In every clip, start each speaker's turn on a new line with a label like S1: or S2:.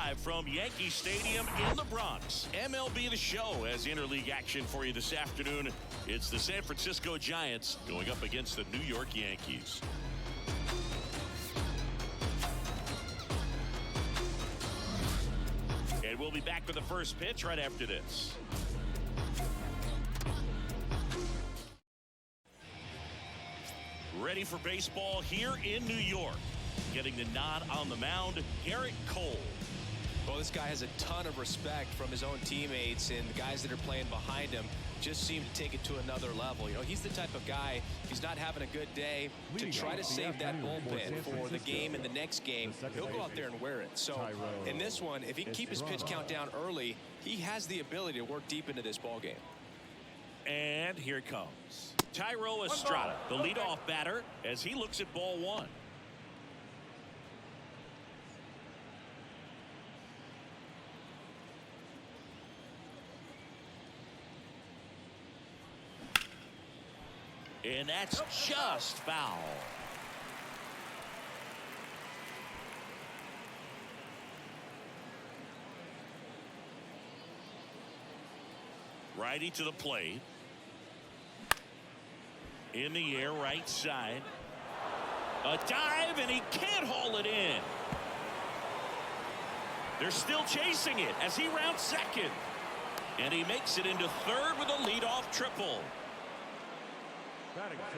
S1: live from Yankee Stadium in the Bronx. MLB The Show has interleague action for you this afternoon. It's the San Francisco Giants going up against the New York Yankees. And we'll be back with the first pitch right after this. Ready for baseball here in New York. Getting the nod on the mound, Garrett Cole.
S2: Well, this guy has a ton of respect from his own teammates, and the guys that are playing behind him just seem to take it to another level. You know, he's the type of guy, if he's not having a good day, to try to save that bullpen for the game and the next game. He'll go out there and wear it. So in this one, if he can keep his pitch count down early, he has the ability to work deep into this ball game.
S1: And here it comes. Thairo Estrada, the leadoff batter, as he looks at ball one. And that's just foul. Righty to the plate. In the air, right side. A dive, and he can't haul it in. They're still chasing it as he rounds second. And he makes it into third with a leadoff triple.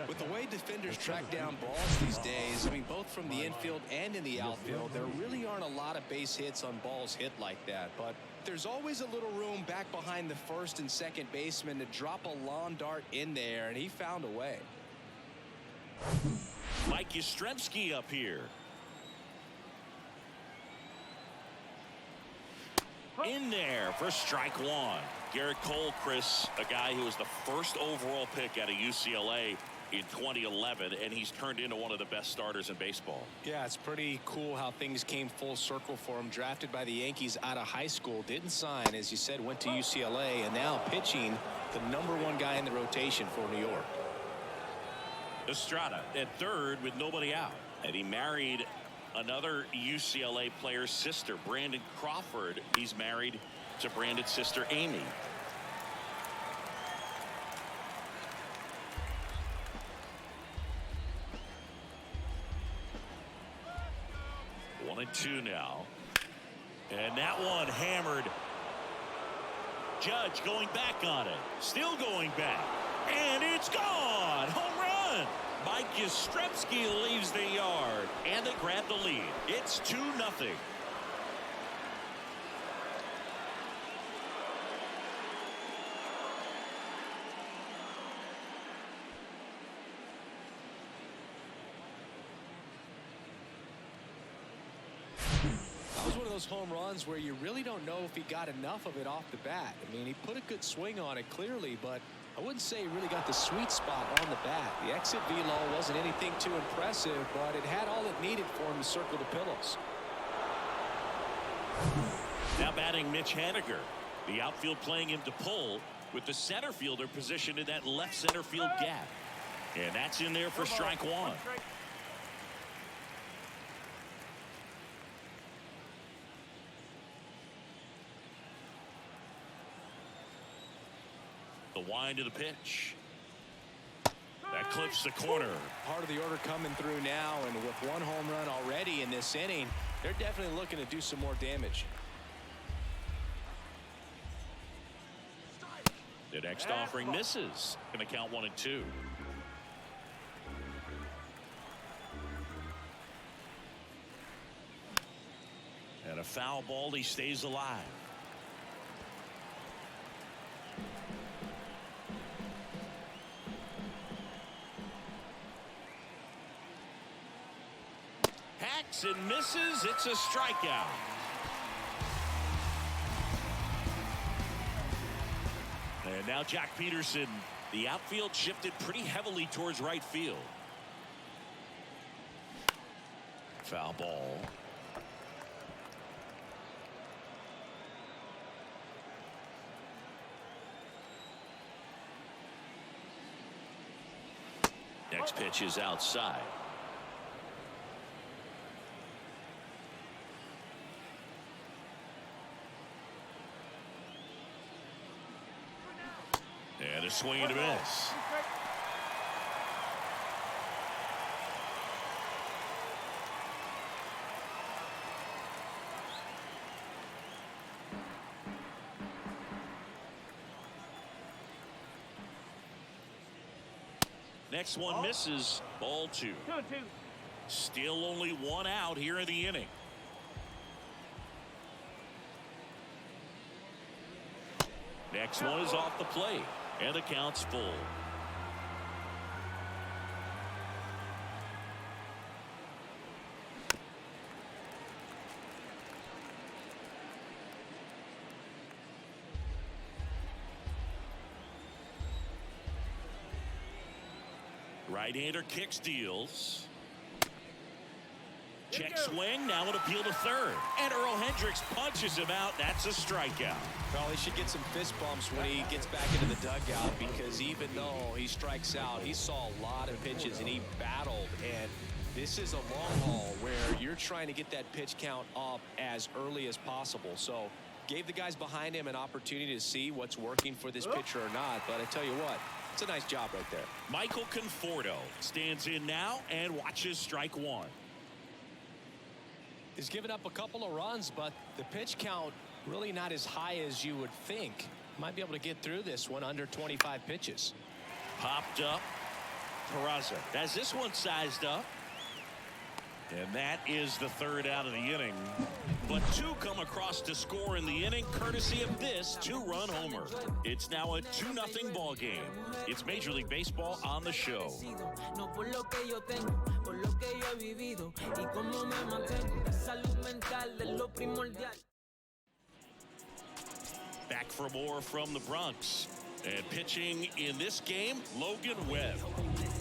S2: With the way defenders track down balls these days, I mean, both from the infield and in the outfield, there really aren't a lot of base hits on balls hit like that. But there's always a little room back behind the first and second baseman to drop a lawn dart in there, and he found a way.
S1: Mike Yastrzemski up here. In there for strike one. Garrett Cole, Chris, a guy who was the first overall pick out of UCLA in 2011, and he's turned into one of the best starters in baseball.
S2: Yeah, it's pretty cool how things came full circle for him. Drafted by the Yankees out of high school, didn't sign, as you said, went to UCLA, and now pitching the #1 guy in the rotation for New York.
S1: Estrada at third with nobody out, and he married another UCLA player's sister, Brandon Crawford. He's married to Brandon's sister, Amy. One and two now. And that one hammered. Judge going back on it. Still going back. And it's gone. Home run. Mike Yastrzemski leaves the yard, and they grab the lead. It's 2-0.
S2: That was one of those home runs where you really don't know if he got enough of it off the bat. I mean, he put a good swing on it clearly, but I wouldn't say he really got the sweet spot on the bat. The exit velo wasn't anything too impressive, but it had all it needed for him to circle the pillows.
S1: Now batting Mitch Haniger. The outfield playing him to pull, with the center fielder positioned in that left center field gap. And that's in there for strike one. The wind of the pitch. That clips the corner.
S2: Part of the order coming through now, and with one home run already in this inning, they're definitely looking to do some more damage.
S1: The next offering misses. Going to count 1-2. And a foul ball. He stays alive. Hacks and misses. It's a strikeout. And now Jack Peterson. The outfield shifted pretty heavily towards right field. Foul ball. Next pitch is outside. a swing and a miss. Next one misses. Ball 2. Still only 1 out here in the inning. Next one is off the plate, and the count's full. Right-hander kicks, deals. Check swing, now an appeal to third. And Earl Hendricks punches him out. That's a strikeout.
S2: Well, he should get some fist bumps when he gets back into the dugout, because even though he strikes out, he saw a lot of pitches and he battled. And this is a long haul where you're trying to get that pitch count up as early as possible. So gave the guys behind him an opportunity to see what's working for this pitcher or not. But I tell you what, it's a nice job right there.
S1: Michael Conforto stands in now and watches strike 1.
S2: He's given up a couple of runs, but the pitch count really not as high as you would think. Might be able to get through this one under 25 pitches.
S1: Popped up. Peraza has this one sized up. And that is the 3rd out of the inning. But 2 come across to score in the inning, courtesy of this 2-run homer. It's now a 2-0 ball game. It's Major League Baseball on the show. Back for more from the Bronx. And pitching in this game, Logan Webb.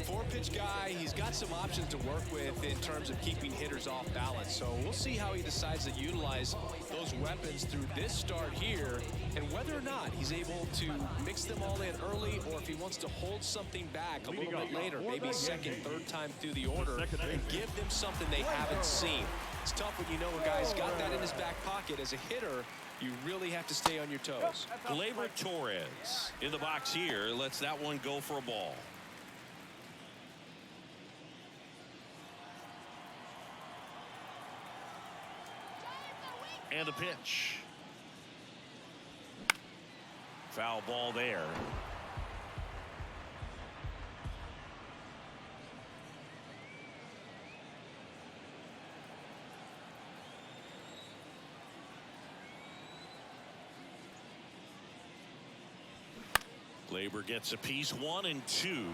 S2: 4-pitch guy. He's got some options to work with in terms of keeping hitters off balance. So we'll see how he decides to utilize those weapons through this start here, and whether or not he's able to mix them all in early, or if he wants to hold something back a little bit later, maybe second, third time through the order, and give them something they haven't seen. It's tough when you know a guy's got that in his back pocket. As a hitter, you really have to stay on your toes.
S1: Gleyber Torres in the box here lets that one go for a ball. And a pitch. Foul ball there. Gleyber gets a piece, 1 and 2.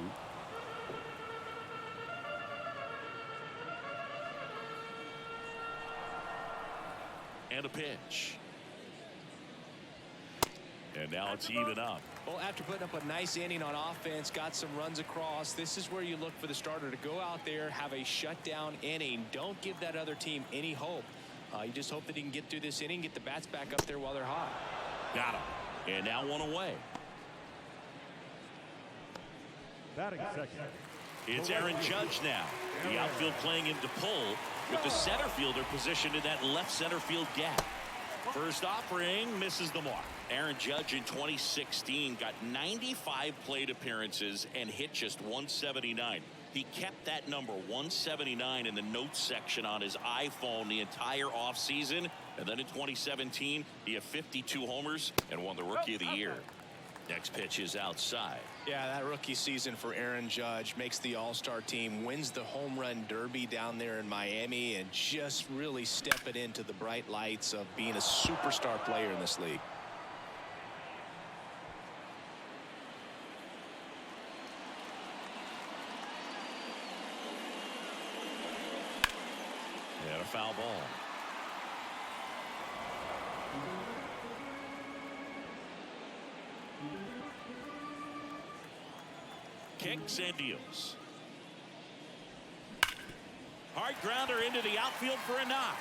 S1: And a pitch. And now it's even up.
S2: Well, after putting up a nice inning on offense, got some runs across, this is where you look for the starter to go out there, have a shutdown inning. Don't give that other team any hope. You just hope that he can get through this inning, get the bats back up there while they're hot.
S1: Got him. And now 1 away.
S3: Batting second.
S1: It's Aaron Judge now. The outfield playing him to pull, with the center fielder positioned in that left center field gap. First offering misses the mark. Aaron Judge in 2016 got 95 plate appearances and hit just 179. He kept that number 179 in the notes section on his iPhone the entire offseason. And then in 2017, he had 52 homers and won the Rookie of the Year. Next pitch is outside.
S2: Yeah, that rookie season for Aaron Judge makes the All-Star team, wins the home run derby down there in Miami, and just really step it into the bright lights of being a superstar player in this league.
S1: And a foul ball. Kicks and deals. Hard grounder into the outfield for a knock.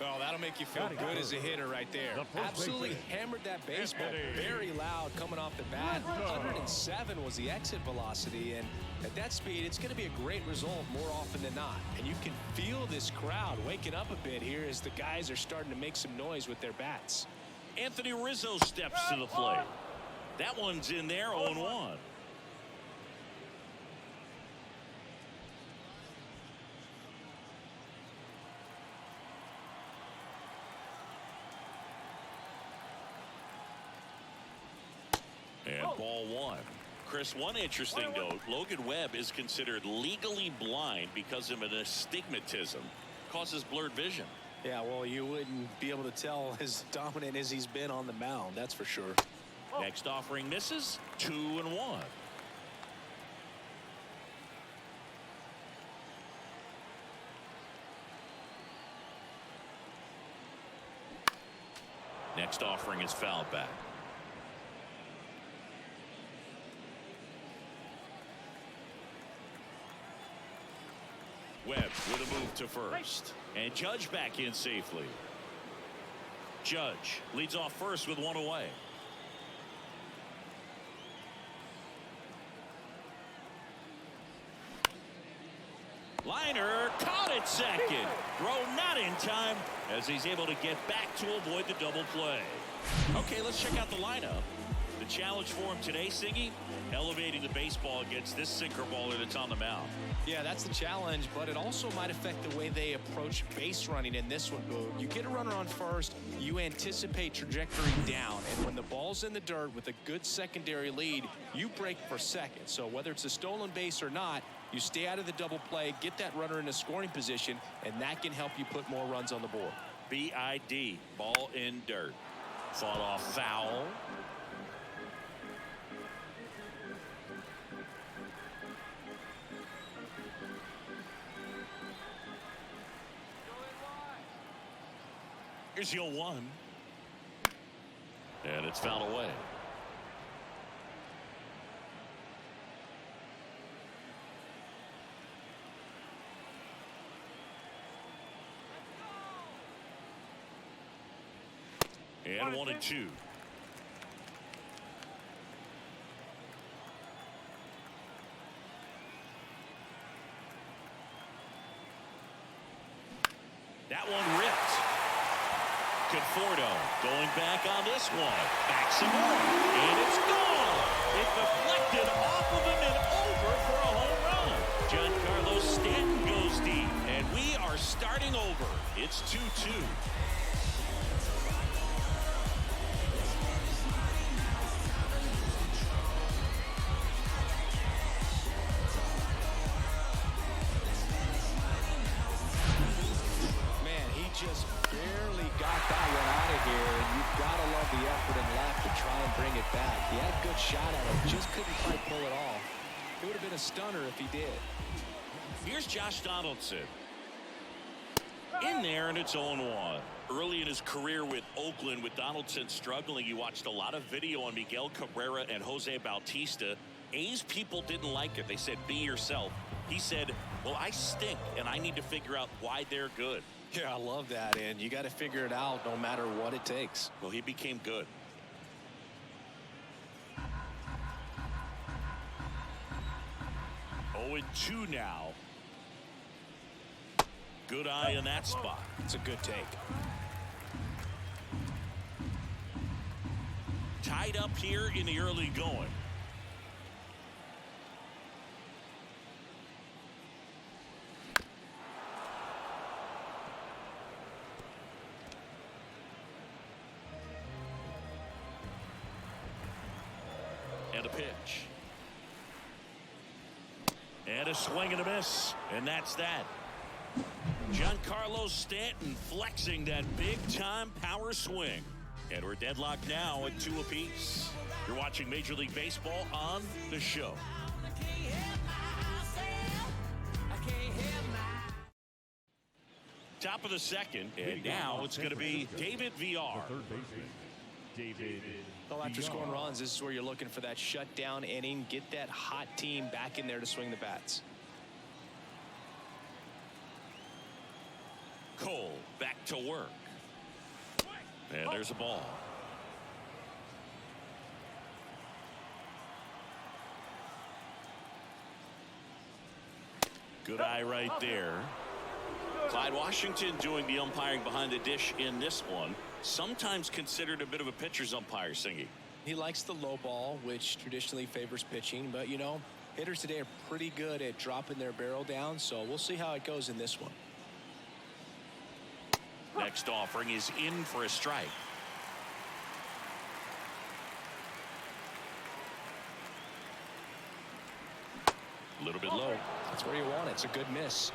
S2: Oh, that'll make you feel good as a hitter right there. Absolutely hammered that baseball. Very loud coming off the bat. 107 was the exit velocity, and at that speed, it's going to be a great result more often than not. And you can feel this crowd waking up a bit here as the guys are starting to make some noise with their bats.
S1: Anthony Rizzo steps to the plate. That one's in there, 0-1. And ball one. Chris, one interesting note, Logan Webb is considered legally blind because of an astigmatism. Causes blurred vision.
S2: Yeah, well, you wouldn't be able to tell as dominant as he's been on the mound, that's for sure.
S1: Next offering misses, 2-1. Next offering is fouled back. Webb with a move to first. And Judge back in safely. Judge leads off first with one away. Liner caught at second. Throw not in time as he's able to get back to avoid the double play. Okay, let's check out the lineup. The challenge for him today, Siggy, elevating the baseball against this sinker baller that's on the mound.
S2: Yeah, that's the challenge, but it also might affect the way they approach base running in this one, Boo. You get a runner on first, you anticipate trajectory down, and when the ball's in the dirt with a good secondary lead, you break for second. So whether it's a stolen base or not, you stay out of the double play, get that runner in a scoring position, and that can help you put more runs on the board.
S1: BID, ball in dirt. Fought off foul. Here's your one. And it's fouled away. And 1-2. That one ripped. Conforto going back on this one. Back some more. And it's gone. It deflected off of him and over for a home run. Giancarlo Stanton goes deep. And we are starting over. It's 2-2.
S2: Just barely got that one out of here, and you've got to love the effort and left to try and bring it back. He had a good shot at it, just couldn't quite pull it off. It would have been a stunner if he did.
S1: Here's Josh Donaldson. In there, and it's 0-1. Early in his career with Oakland, with Donaldson struggling, he watched a lot of video on Miguel Cabrera and Jose Bautista. A's people didn't like it. They said, be yourself. He said, well, I stink, and I need to figure out why they're good.
S2: Yeah, I love that, and you got to figure it out no matter what it takes.
S1: Well, he became good. Oh, and 2 now. Good eye in that spot.
S2: It's a good take.
S1: Tied up here in the early going. And a pitch. And a swing and a miss. And that's that. Giancarlo Stanton flexing that big-time power swing. And we're deadlocked now at 2 apiece. You're watching Major League Baseball on The Show. Top of the second, and now it's going to be David VR.
S3: Third baseman, David.
S2: Well, after scoring runs, this is where you're looking for that shutdown inning. Get that hot team back in there to swing the bats.
S1: Cole back to work. And there's a ball. Good eye right there. Clyde Washington doing the umpiring behind the dish in this one. Sometimes considered a bit of a pitcher's umpire, Singy.
S2: He likes the low ball, which traditionally favors pitching. But, you know, hitters today are pretty good at dropping their barrel down. So we'll see how it goes in this one.
S1: Next offering is in for a strike. A little bit low.
S2: That's where you want it. It's a good miss.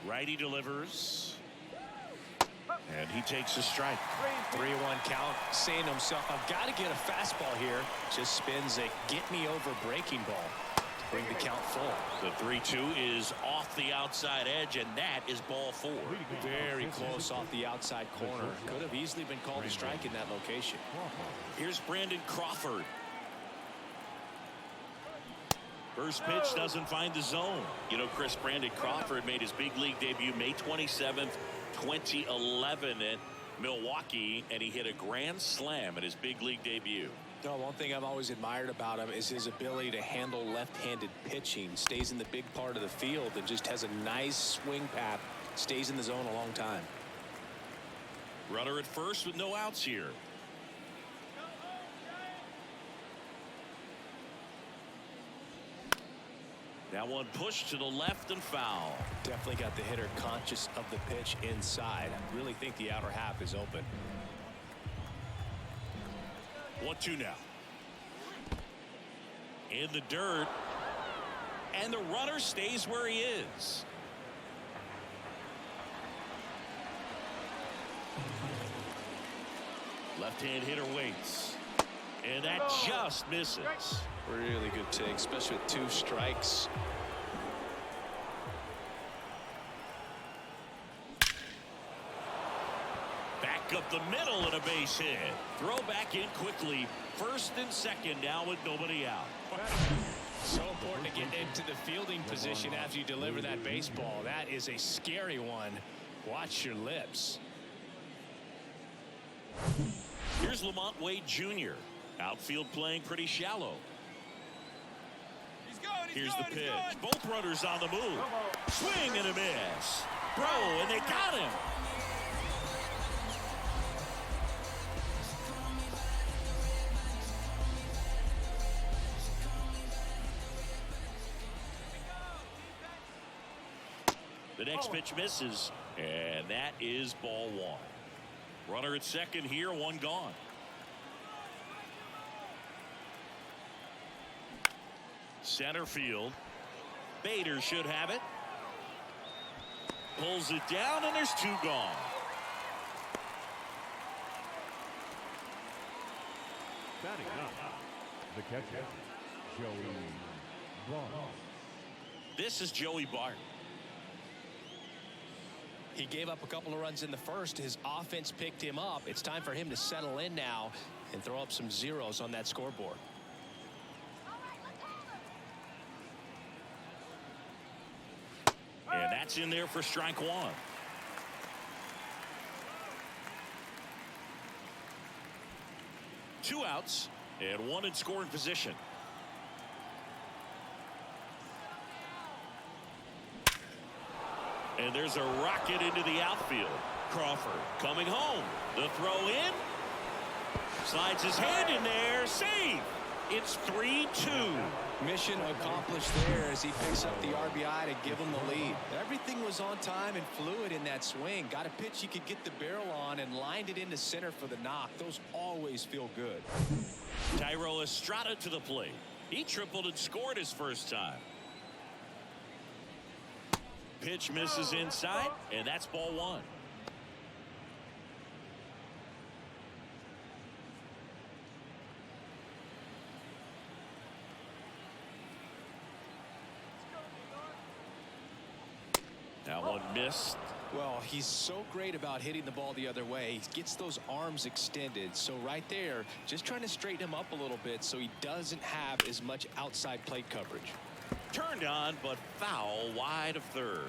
S1: Righty delivers. And he takes a strike.
S2: 3-1 count, saying to himself, I've got to get a fastball here. Just spins a get-me-over breaking ball to bring the count full.
S1: The 3-2 is off the outside edge, and that is ball 4.
S2: Very close off the outside corner. Could have easily been called a strike in that location.
S1: Here's Brandon Crawford. First pitch doesn't find the zone. You know, Chris, Brandon Crawford made his big league debut May 27th, 2011 at Milwaukee, and he hit a grand slam at his big league debut.
S2: No, one thing I've always admired about him is his ability to handle left-handed pitching. Stays in the big part of the field and just has a nice swing path. Stays in the zone a long time.
S1: Runner at first with no outs here. That one pushed to the left and foul.
S2: Definitely got the hitter conscious of the pitch inside. I really think the outer half is open.
S1: 1-2 now. In the dirt. And the runner stays where he is. Left-hand hitter waits. And that just misses.
S2: Really good take, especially with 2 strikes.
S1: Back up the middle and a base hit. Throw back in quickly. First and second now with nobody out.
S2: So important to get into the fielding position after you deliver that baseball. That is a scary one. Watch your lips.
S1: Here's Lamont Wade Jr. Outfield playing pretty shallow. Here's the pitch. Both runners on the move. Swing and a miss. Throw, and they got him. The next pitch misses, and that is ball 1. Runner at second here, 1 gone. Center field. Bader should have it. Pulls it down, and there's 2 gone.
S3: Batting up, the catcher, Joey Bart.
S1: This is Joey Bart.
S2: He gave up a couple of runs in the first. His offense picked him up. It's time for him to settle in now and throw up some zeros on that scoreboard.
S1: And that's in there for strike 1. Two outs and 1 in scoring position. And there's a rocket into the outfield. Crawford coming home. The throw in. Slides his hand in there. Save. It's 3-2.
S2: Mission accomplished there as he picks up the RBI to give him the lead. Everything was on time and fluid in that swing. Got a pitch he could get the barrel on and lined it into center for the knock. Those always feel good.
S1: Thairo Estrada to the plate. He tripled and scored his first time. Pitch misses inside, and that's ball 1. That one missed.
S2: Well, he's so great about hitting the ball the other way. He gets those arms extended. So right there, just trying to straighten him up a little bit so he doesn't have as much outside plate coverage.
S1: Turned on, but foul wide of third.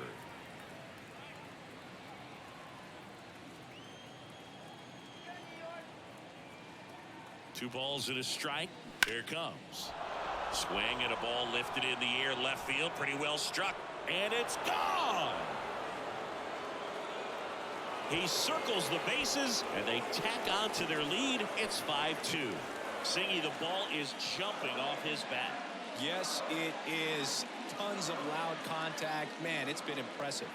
S1: Two balls and a strike. Here it comes. Swing and a ball lifted in the air left field. Pretty well struck. And it's gone. He circles the bases and they tack on to their lead. It's 5-2. Singy, the ball is jumping off his bat.
S2: Yes, it is. Tons of loud contact. Man, it's been impressive.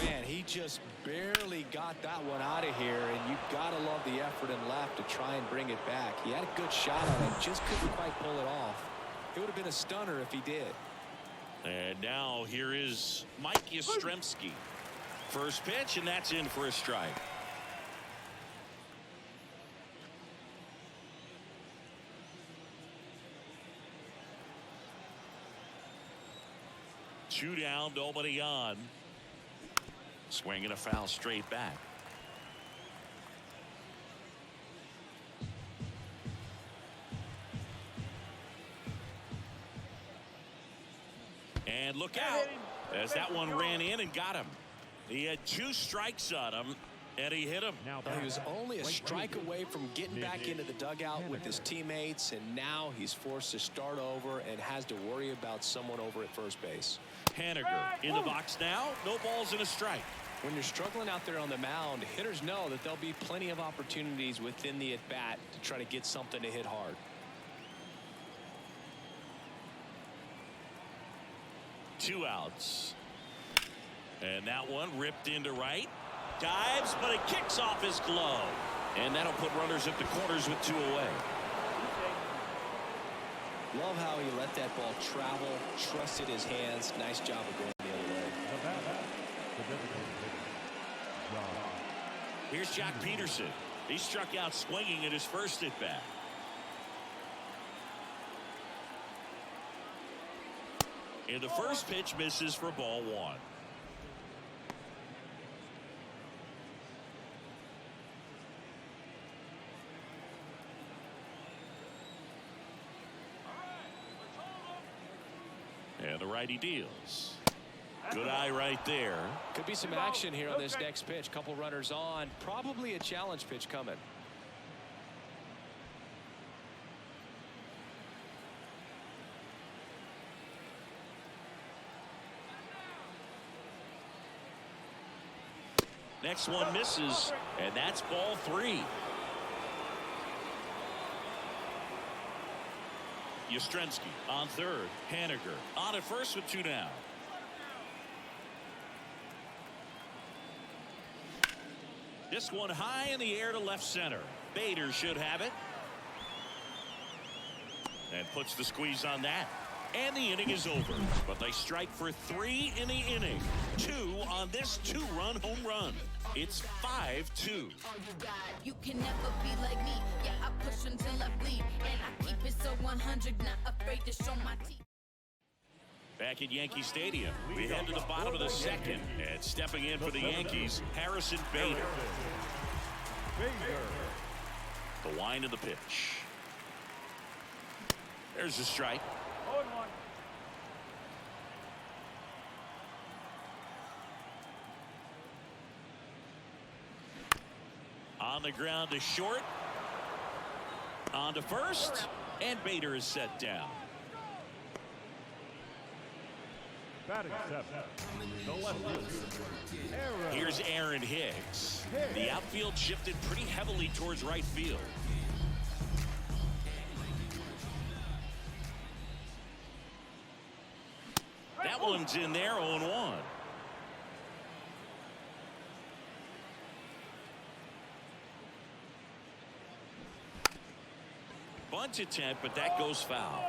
S2: Man, he just barely got that one out of here, and you've got to love the effort in left to try and bring it back. He had a good shot on it, just couldn't quite pull it off. It would have been a stunner if he did.
S1: And now here is Mike Yastrzemski. First pitch, and that's in for a strike. Two down, nobody on. Swing and a foul straight back. And look out as that one ran in and got him. He had 2 strikes on him and he hit him.
S2: He was only a strike away from getting back into the dugout with his teammates, and now he's forced to start over and has to worry about someone over at first base.
S1: Haniger in the box now. No balls and a strike.
S2: When you're struggling out there on the mound, hitters know that there'll be plenty of opportunities within the at-bat to try to get something to hit hard.
S1: Two outs. And that one ripped into right. Dives, but it kicks off his glove. And that'll put runners at the corners with 2 away.
S2: Love how he let that ball travel, trusted his hands. Nice job of going the other way.
S1: Here's Jack Peterson. He struck out swinging at his first at bat. And the first pitch misses for ball 1. And the righty deals. Good eye right there.
S2: Could be some action here on this next pitch. Couple runners on. Probably a challenge pitch coming.
S1: Next one misses, and that's ball 3. Yastrzemski on third. Haniger on at first with 2 down. This one high in the air to left center. Bader should have it. And puts the squeeze on that. And the inning is over. But they strike for 3 in the inning. 2 on this 2-run home run. It's 5-2.
S4: You can never be like me. Yeah, I push until I bleed. And I keep it so 100, not afraid to show my teeth.
S1: Back at Yankee Stadium, we head to the bottom of the second. And stepping in for the Yankees, Harrison Bader. The wind of the pitch. There's the strike. On the ground to short. On to first. And Bader is set down.
S3: Batting 7. The left fielder.
S1: Here's Aaron Hicks. The outfield shifted pretty heavily towards right field. That one's in there, 0-1. Bunt attempt, but that goes foul.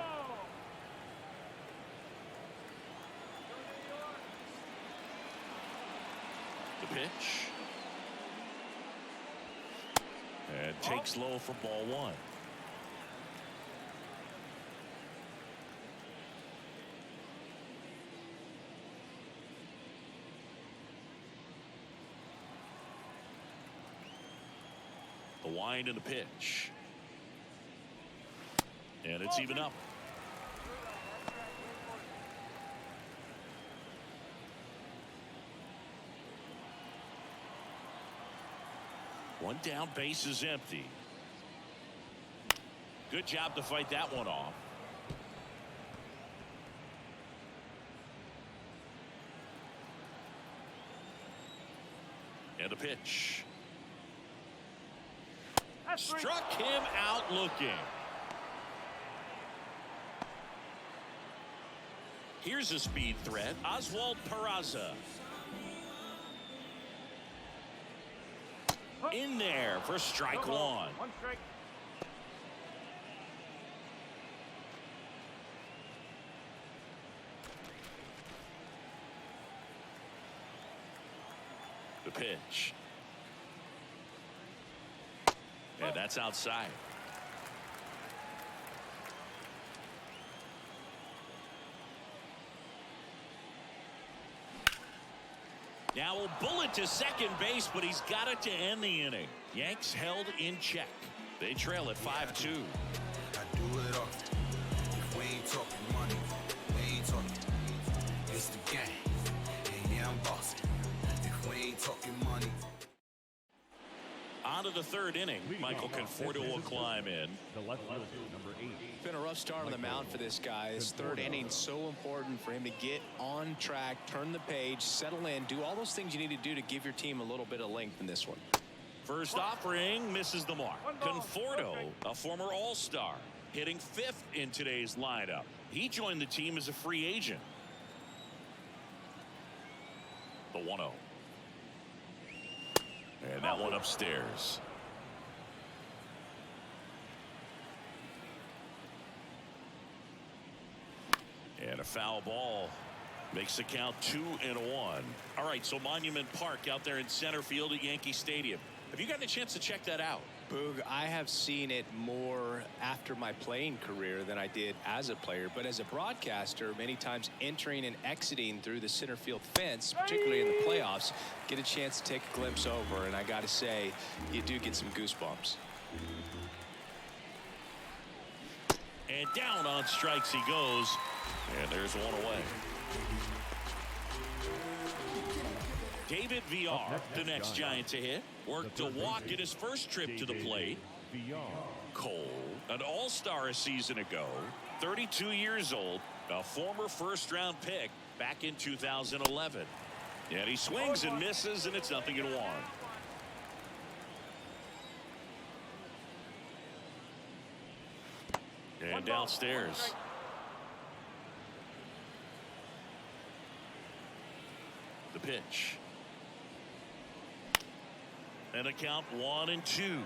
S1: The pitch. And takes low for ball 1. Bryant in the pitch. And it's even up. One down, base is empty. Good job to fight that one off. And a pitch. Struck him out looking. Here's a speed threat. Oswald Peraza. In there for strike one.
S3: One strike.
S1: The pitch. And that's outside. Now a bullet to second base, but he's got it to end the inning. Yanks held in check. They trail at 5-2.
S5: I do it all. If we ain't talking money, we ain't talking. It's the game. And yeah, I'm bossing. If we ain't talking money.
S1: On to the third inning. Michael Conforto will climb in.
S3: The left fielder, number 8.
S2: It's been a rough start on the mound for this guy. His third inning so important for him to get on track, turn the page, settle in, do all those things you need to do to give your team a little bit of length in this one.
S1: First offering misses the mark. Conforto, a former All-Star, hitting 5th in today's lineup. He joined the team as a free agent. The 1-0. And that one upstairs. And a foul ball makes the count 2-1. All right, so Monument Park out there in center field at Yankee Stadium. Have you gotten a chance to check that out?
S2: Boog, I have seen it more after my playing career than I did as a player, but as a broadcaster, many times entering and exiting through the center field fence, particularly in the playoffs, get a chance to take a glimpse over, and I got to say, you do get some goosebumps.
S1: And down on strikes he goes, and there's one away. David VR, the next Giant to hit, worked a walk in his first trip to the plate. Cole, an all-star a season ago, 32 years old, a former first-round pick back in 2011. And he swings and misses, and it's 0-1. And downstairs. The pitch. And a count 1-2.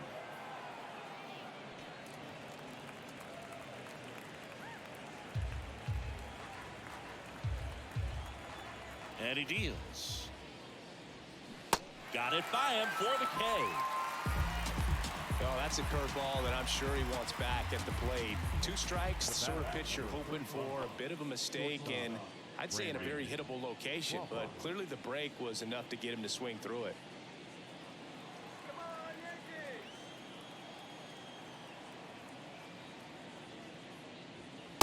S1: And he deals. Got it by him for the K.
S2: Oh, that's a curveball that I'm sure he wants back at the plate. 2 strikes, the sort of pitch you're hoping for, a bit of a mistake, and I'd say in a very hittable location, but clearly the break was enough to get him to swing through it.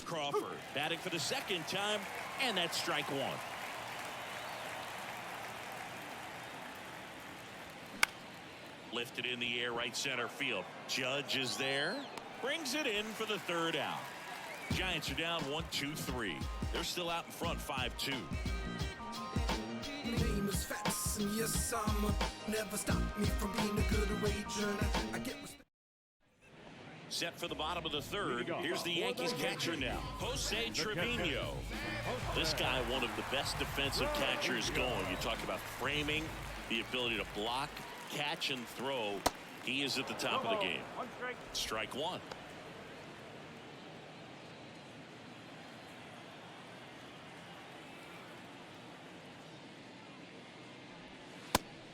S1: Crawford batting for the second time, and that's strike 1. Lifted in the air, right center field. Judge is there, brings it in for the 3rd out. Giants are down 1-2-3. They're still out in front 5-2.
S5: Name is Fats, and yes, never stop me from being a good wager. I get respect.
S1: Set for the bottom of the 3rd. Here's the Yankees catcher now, Jose Trevino. This guy, one of the best defensive catchers going. You talk about framing, the ability to block, catch, and throw. He is at the top of the game. Strike 1.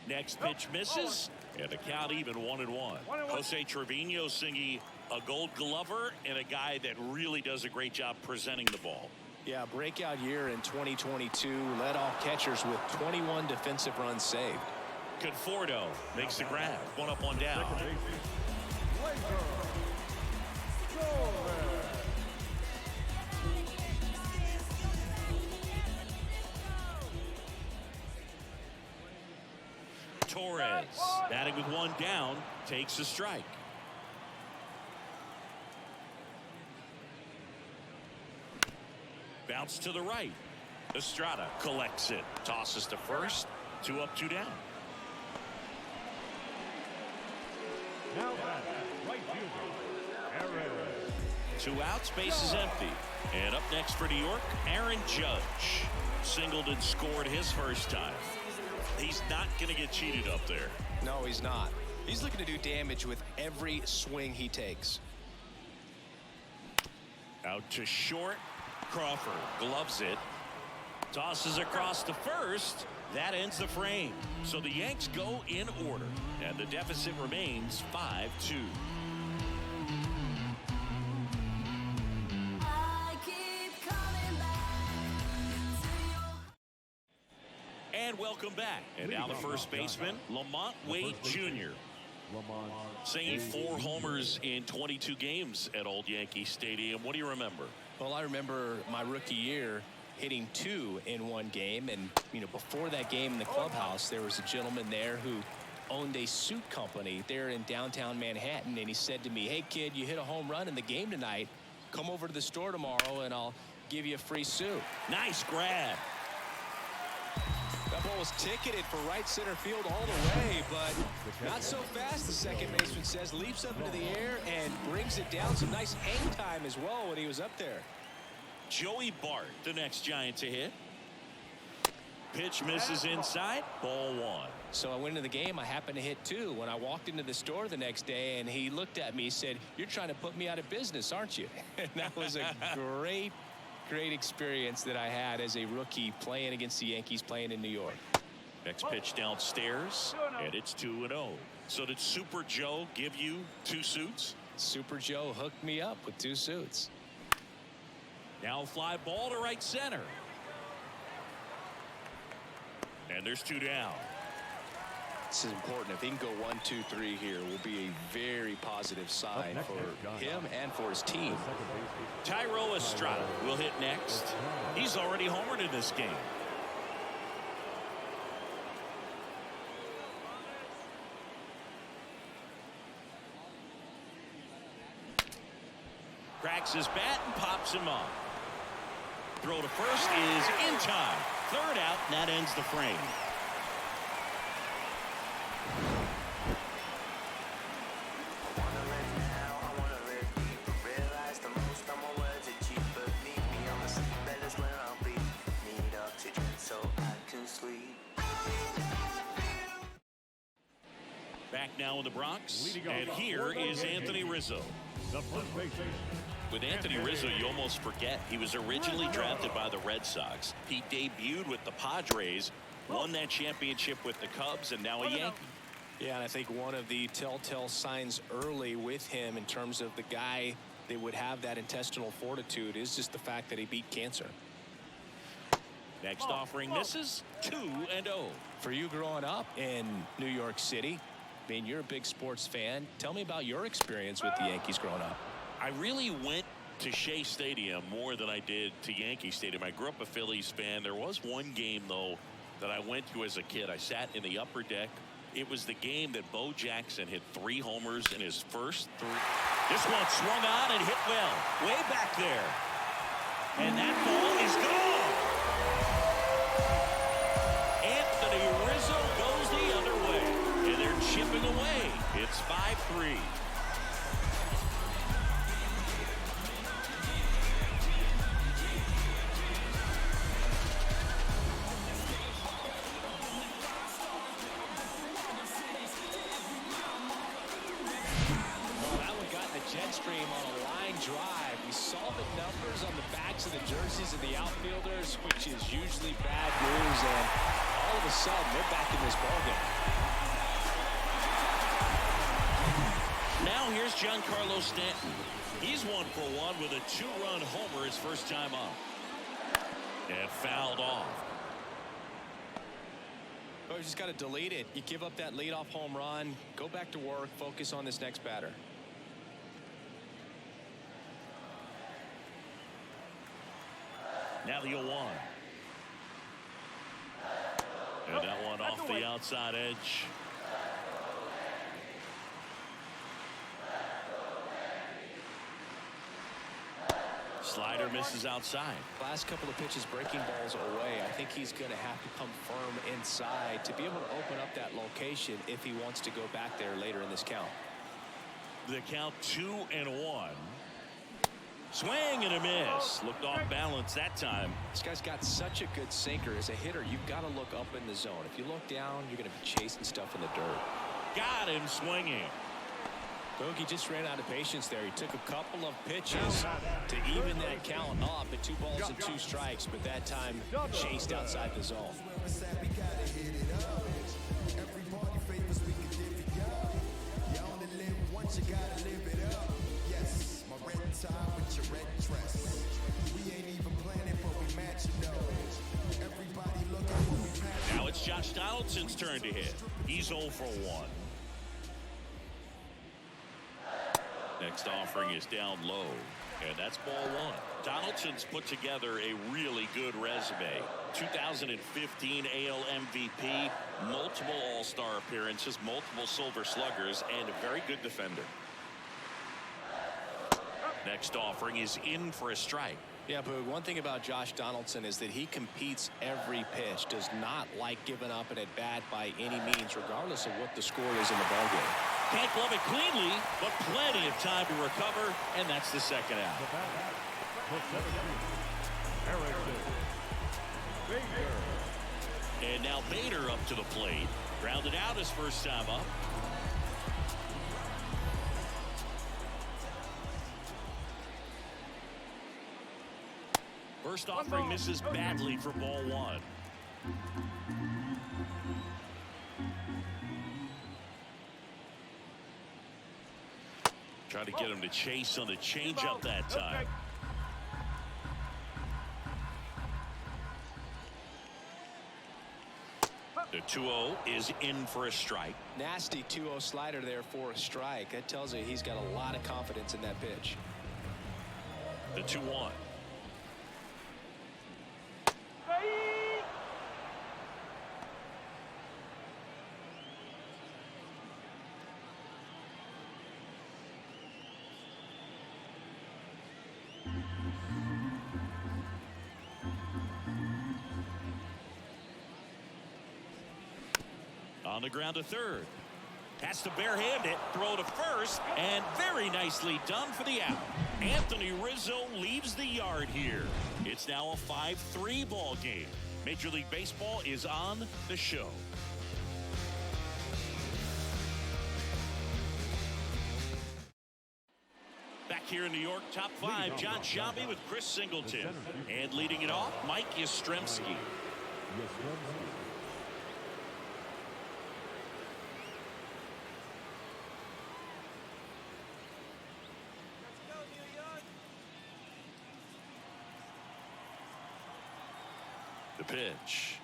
S1: Next pitch misses, and the count even 1-1. Jose Trevino singing a Gold Glover and a guy that really does a great job presenting the ball.
S2: Yeah, breakout year in 2022, led all catchers with 21 defensive runs saved.
S1: Conforto makes the grab, 1 up, 1 down. Batting with one down, takes a strike. Bounce to the right. Estrada collects it. Tosses to first. 2 up, 2 down.
S3: Now batting, right fielder, Aaron.
S1: 2 outs, base is empty. And up next for New York, Aaron Judge. Singled and scored his first time. He's not going to get cheated up there.
S2: No, he's not. He's looking to do damage with every swing he takes.
S1: Out to short. Crawford gloves it. Tosses across to first. That ends the frame. So the Yanks go in order. And the deficit remains 5-2. And welcome back. And now the first baseman, Lamont Wade Jr. Singing 4 homers in 22 games at Old Yankee Stadium. What do you remember?
S2: Well, I remember my rookie year hitting 2 in one game. And, you know, before that game in the clubhouse, there was a gentleman there who owned a suit company there in downtown Manhattan. And he said to me, "Hey, kid, you hit a home run in the game tonight. Come over to the store tomorrow and I'll give you a free suit."
S1: Nice grab.
S2: That ball was ticketed for right center field all the way, but not so fast, the second baseman says. Leaps up into the air and brings it down. Some nice hang time as well when he was up there.
S1: Joey Bart, the next Giant to hit. Pitch misses inside. Ball 1.
S2: So I went into the game. I happened to hit 2. When I walked into the store the next day, and he looked at me, said, "You're trying to put me out of business, aren't you?" And that was a great experience that I had as a rookie playing against the Yankees, playing in New York.
S1: Next pitch downstairs, and it's 2-0. So did Super Joe give you 2 suits?
S2: Super Joe hooked me up with 2 suits.
S1: Now fly ball to right center. And there's 2 down.
S2: This is important. If he can go 1, 2, 3 here, will be a very positive sign for him and for his team.
S1: Tyro Estrada will hit next. He's already homered in this game. Cracks his bat and pops him up. Throw to first is in time. 3rd out, and that ends the frame. Back now in the Bronx, and here is Anthony Rizzo.
S3: The first baseman.
S1: With Anthony Rizzo, you almost forget he was originally drafted by the Red Sox. He debuted with the Padres, won that championship with the Cubs, and now a Yankee.
S2: Yeah, and I think one of the telltale signs early with him in terms of the guy that would have that intestinal fortitude is just the fact that he beat cancer.
S1: Next offering misses. 2-0.
S2: For you growing up in New York City, I mean, you're a big sports fan. Tell me about your experience with the Yankees growing up.
S1: I really went to Shea Stadium more than I did to Yankee Stadium. I grew up a Phillies fan. There was one game, though, that I went to as a kid. I sat in the upper deck. It was the game that Bo Jackson hit 3 homers in his first 3. This one swung on and hit well. Way back there. And that ball is gone. Anthony Rizzo goes the other way. And they're chipping away. It's 5-3.
S2: Jet stream on a line drive. We saw the numbers on the backs of the jerseys of the outfielders, which is usually bad news, and all of a sudden they're back in this ballgame.
S1: Now here's Giancarlo Stanton. He's 1 for 1 with a 2-run homer his first time up. And fouled off.
S2: Oh, you just got to delete it. You give up that leadoff home run, go back to work, focus on this next batter.
S1: Now the 0-1. And that one off the outside edge. Slider misses outside.
S2: Last couple of pitches breaking balls away. I think he's going to have to come firm inside to be able to open up that location if he wants to go back there later in this count.
S1: The count 2-1. Swing and a miss. Looked off balance that time.
S2: This guy's got such a good sinker. As a hitter, you've got to look up in the zone. If you look down, you're going to be chasing stuff in the dirt.
S1: Got him swinging.
S2: Bogey just ran out of patience there. He took a couple of pitches to even that count up at 2 balls and 2 strikes, but that time chased outside the zone.
S1: Now it's Josh Donaldson's turn to hit. He's 0 for 1. Next offering is down low, and that's ball 1. Donaldson's put together a really good resume. 2015 AL MVP, multiple All-Star appearances, multiple Silver Sluggers, and a very good defender. Next offering is in for a strike.
S2: Yeah, but one thing about Josh Donaldson is that he competes every pitch, does not like giving up an at-bat by any means, regardless of what the score is in the ballgame.
S1: Can't glove it cleanly, but plenty of time to recover, and that's the second out. And now Bader up to the plate. Grounded out his first time up. First offering misses badly for ball 1. Trying to get him to chase on the changeup that time. The 2-0 is in for a strike.
S2: Nasty 2-0 slider there for a strike. That tells you he's got a lot of confidence in that pitch.
S1: The 2-1. On the ground to third. Has to barehand it, throw to first, and very nicely done for the out. Anthony Rizzo leaves the yard here. It's now a 5-3 ball game. Major League Baseball is on the show. Back here in New York, top 5, John Sciambi with Chris Singleton. And leading it off, Mike Yastrzemski. The pitch.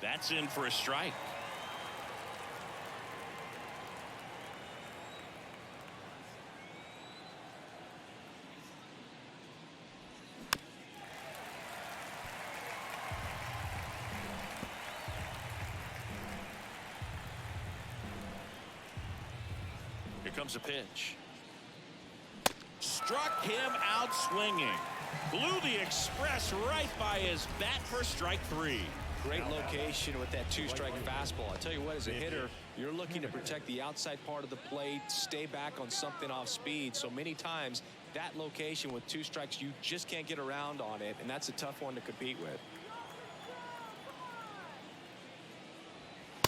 S1: That's in for a strike. Here comes a pitch. Struck him out swinging. Blew the express right by his bat for strike 3.
S2: Great location with that 2-strike fastball. I tell you what, as a hitter, you're looking to protect the outside part of the plate, stay back on something off speed. So many times that location with 2 strikes, you just can't get around on it, and that's a tough one to compete with.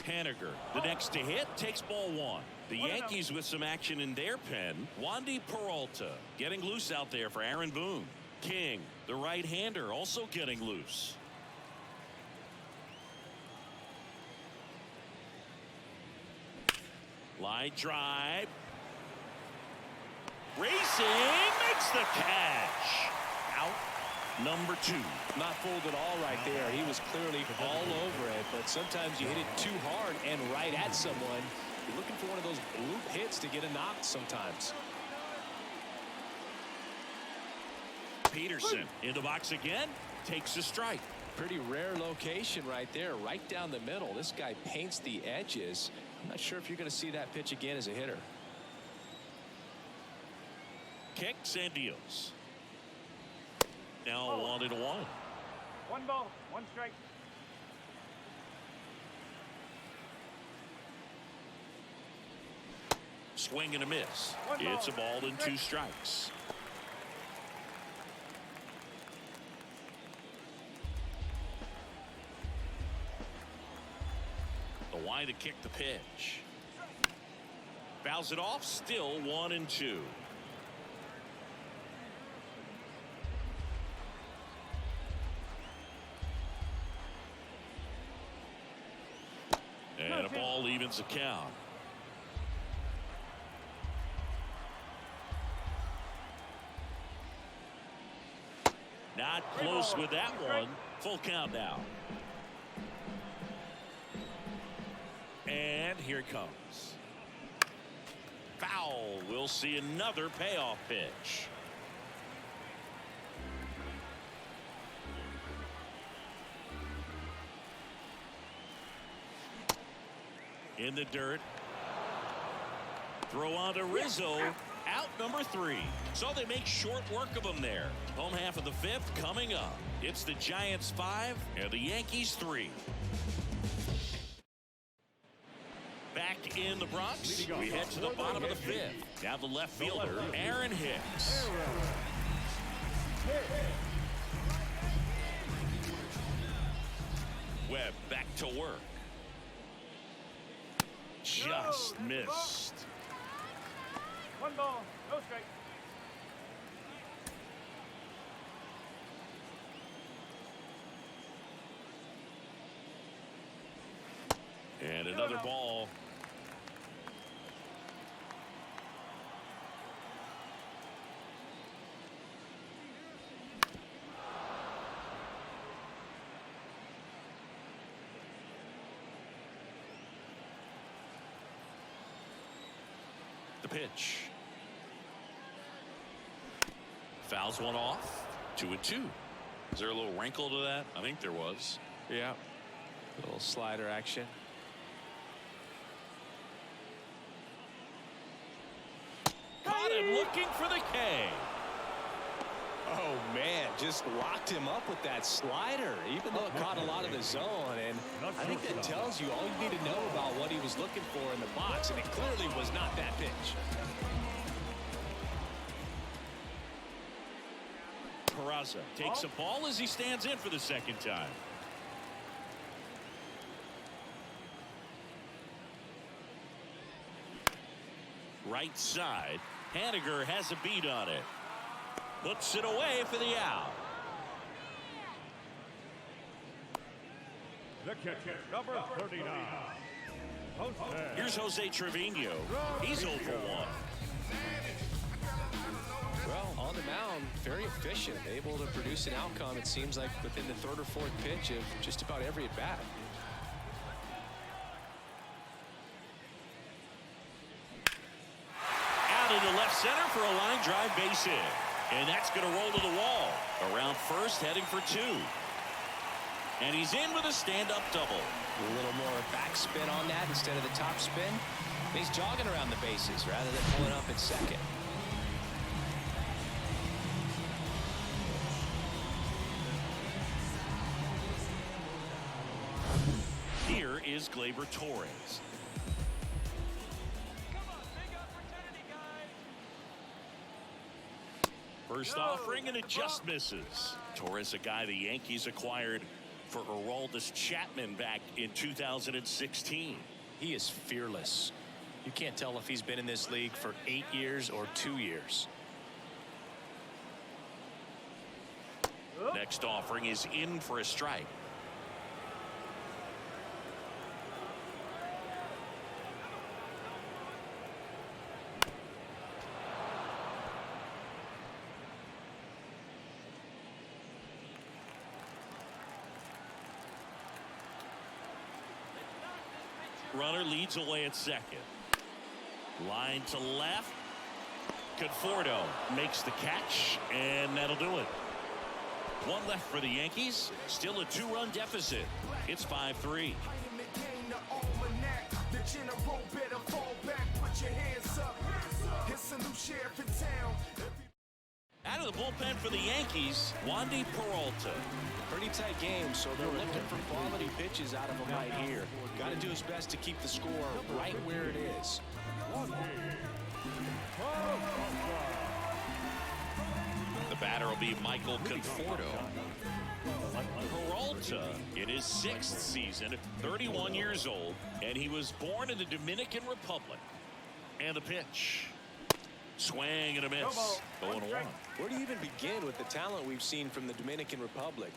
S1: Haniger, the next to hit, takes ball 1. The Yankees with some action in their pen. Wandy Peralta getting loose out there for Aaron Boone. King, the right-hander, also getting loose. Line drive. Racing, makes the catch. Out number 2.
S2: Not fooled at all right there. He was clearly all over it, but sometimes you hit it too hard and right at someone. You're looking for one of those bloop hits to get a knock sometimes.
S1: Peterson in the box again, takes a strike.
S2: Pretty rare location right there, right down the middle. This guy paints the edges. I'm not sure if you're going to see that pitch again as a hitter.
S1: kicks and deals. Now 1-1.
S3: 1 ball, 1 strike.
S1: Swing and a miss.
S3: One ball.
S1: It's a ball and 2 strikes. The wide to kick the pitch. Fouls it off. Still 1-2. And a ball evens the count. Not close with that one. Full count now. And here it comes. Foul. We'll see another payoff pitch. In the dirt. Throw on to Rizzo. Out number 3. So they make short work of him there. Home half of the 5th coming up. It's the Giants 5 and the Yankees 3. Back in the Bronx, we head to the bottom of the 5th. Now the left fielder, Aaron Hicks. Webb back to work. Just missed.
S3: 1 ball, no strike.
S1: And another ball. The pitch. Fouls one off. 2-2. Is there a little wrinkle to that? I think there was.
S2: Yeah. A little slider action.
S1: Caught him looking for the K.
S2: Oh, man, just locked him up with that slider, even though it caught a lot of the zone. And I think that tells you all you need to know about what he was looking for in the box, and it clearly was not that pitch.
S1: Peraza takes a ball as he stands in for the 2nd time. Right side. Haniger has a beat on it. Puts it away for the out.
S3: The catcher, number 39.
S1: Here's Jose Trevino. He's 0 for 1.
S2: Well, on the mound, very efficient, able to produce an outcome, it seems like, within the 3rd or 4th pitch of just about every at-bat.
S1: Out into left center for a line drive base hit. And that's going to roll to the wall. Around first, heading for 2. And he's in with a stand-up double.
S2: A little more backspin on that instead of the top spin. He's jogging around the bases rather than pulling up at second.
S1: Here is Gleyber Torres. First offering, and it just misses. Torres, a guy the Yankees acquired for Aroldis Chapman back in 2016.
S2: He is fearless. You can't tell if he's been in this league for 8 years or 2 years.
S1: Next offering is in for a strike. Runner leads away at second. Line to left. Conforto makes the catch, and that'll do it. 1 left for the Yankees. Still a 2-run deficit. It's 5-3. Out of the bullpen for the Yankees, Wandy Peralta.
S2: Pretty tight game, so they're looking for quality pitches out of him right here. Got to do his best to keep the score right where it is.
S1: The batter will be Michael Conforto. Peralta in his 6th season, 31 years old, and he was born in the Dominican Republic. And the pitch. Swing and a miss. 0-1.
S2: Where do you even begin with the talent we've seen from the Dominican Republic?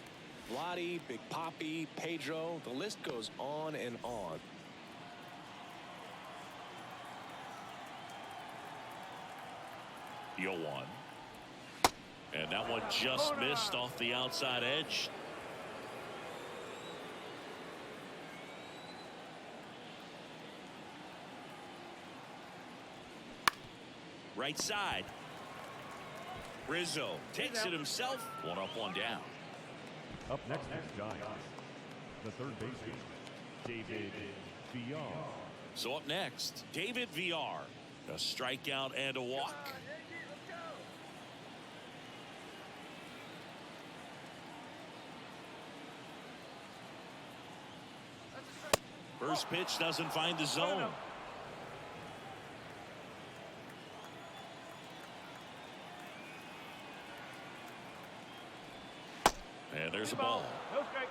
S2: Vladdy, Big Papi, Pedro, the list goes on and on.
S1: Yoan. And that one just missed off the outside edge. Right side. Rizzo takes it himself. 1 up, 1 down.
S3: Up next, Giants. The third baseman, David VR.
S1: So up next, David VR. A strikeout and a walk. First pitch doesn't find the zone. And there's a ball.
S3: No strike.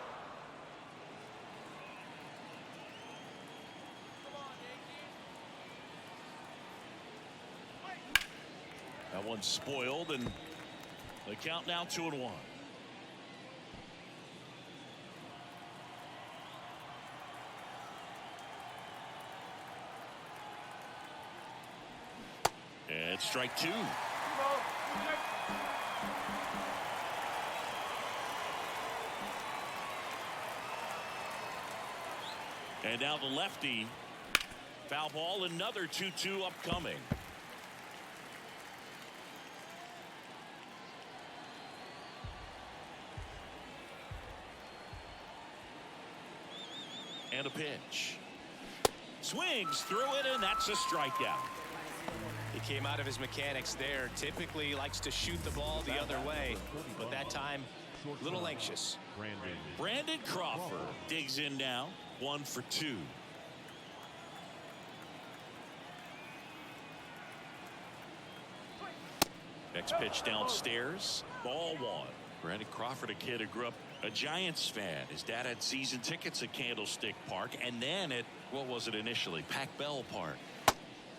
S1: That one's spoiled, and the count now 2-1. And strike 2. And now the lefty. Foul ball, another 2-2 upcoming. And a pitch. Swings through it, and that's a strikeout.
S2: He came out of his mechanics there. Typically likes to shoot the ball the other way, but that time a little anxious.
S1: Brandon Crawford digs in now. 1 for 2. Next pitch downstairs. Ball 1. Brandon Crawford, a kid who grew up a Giants fan. His dad had season tickets at Candlestick Park, and then at, what was it initially, Pac Bell Park.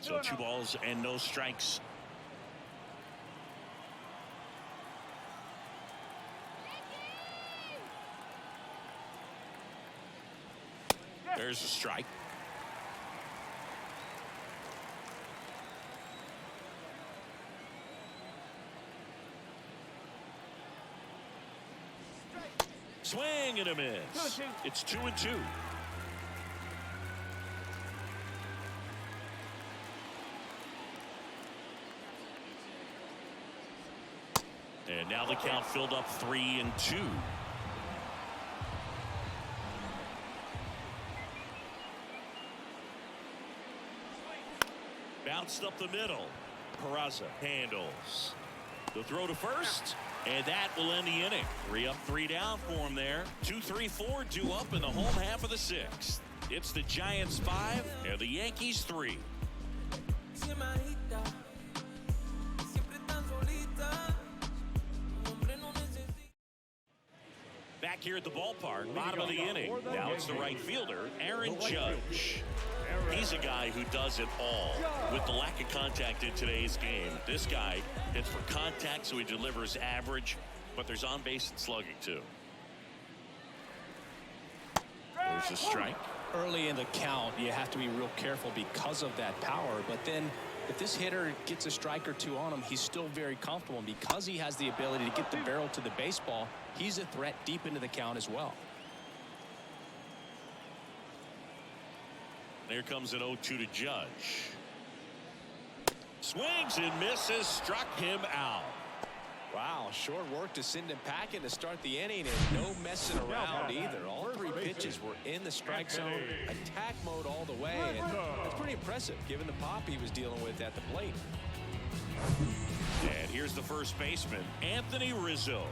S1: So 2 balls and no strikes. There's a strike. Swing and a miss. It's 2-2. And now the count filled up 3-2. Bounced up the middle. Peraza handles. The throw to first, and that will end the inning. 3 up, 3 down for him there. 2, 3, 4 due up in the home half of the 6th. It's the Giants 5 and the Yankees 3. Back here at the ballpark, bottom of the inning. Now it's the right fielder, Aaron Judge. He's a guy who does it all. With the lack of contact in today's game, this guy hits for contact, so he delivers average, but there's on base and slugging too. There's a strike.
S2: Early in the count, you have to be real careful because of that power, but then if this hitter gets a strike or 2 on him, he's still very comfortable, and because he has the ability to get the barrel to the baseball, he's a threat deep into the count as well.
S1: There comes an 0-2 to Judge. Swings and misses, struck him out.
S2: Wow, short work to send him packing to start the inning, and no messing around either. All 3 pitches were in the strike zone, attack mode all the way, and that's pretty impressive given the pop he was dealing with at the plate.
S1: And here's the first baseman, Anthony Rizzo.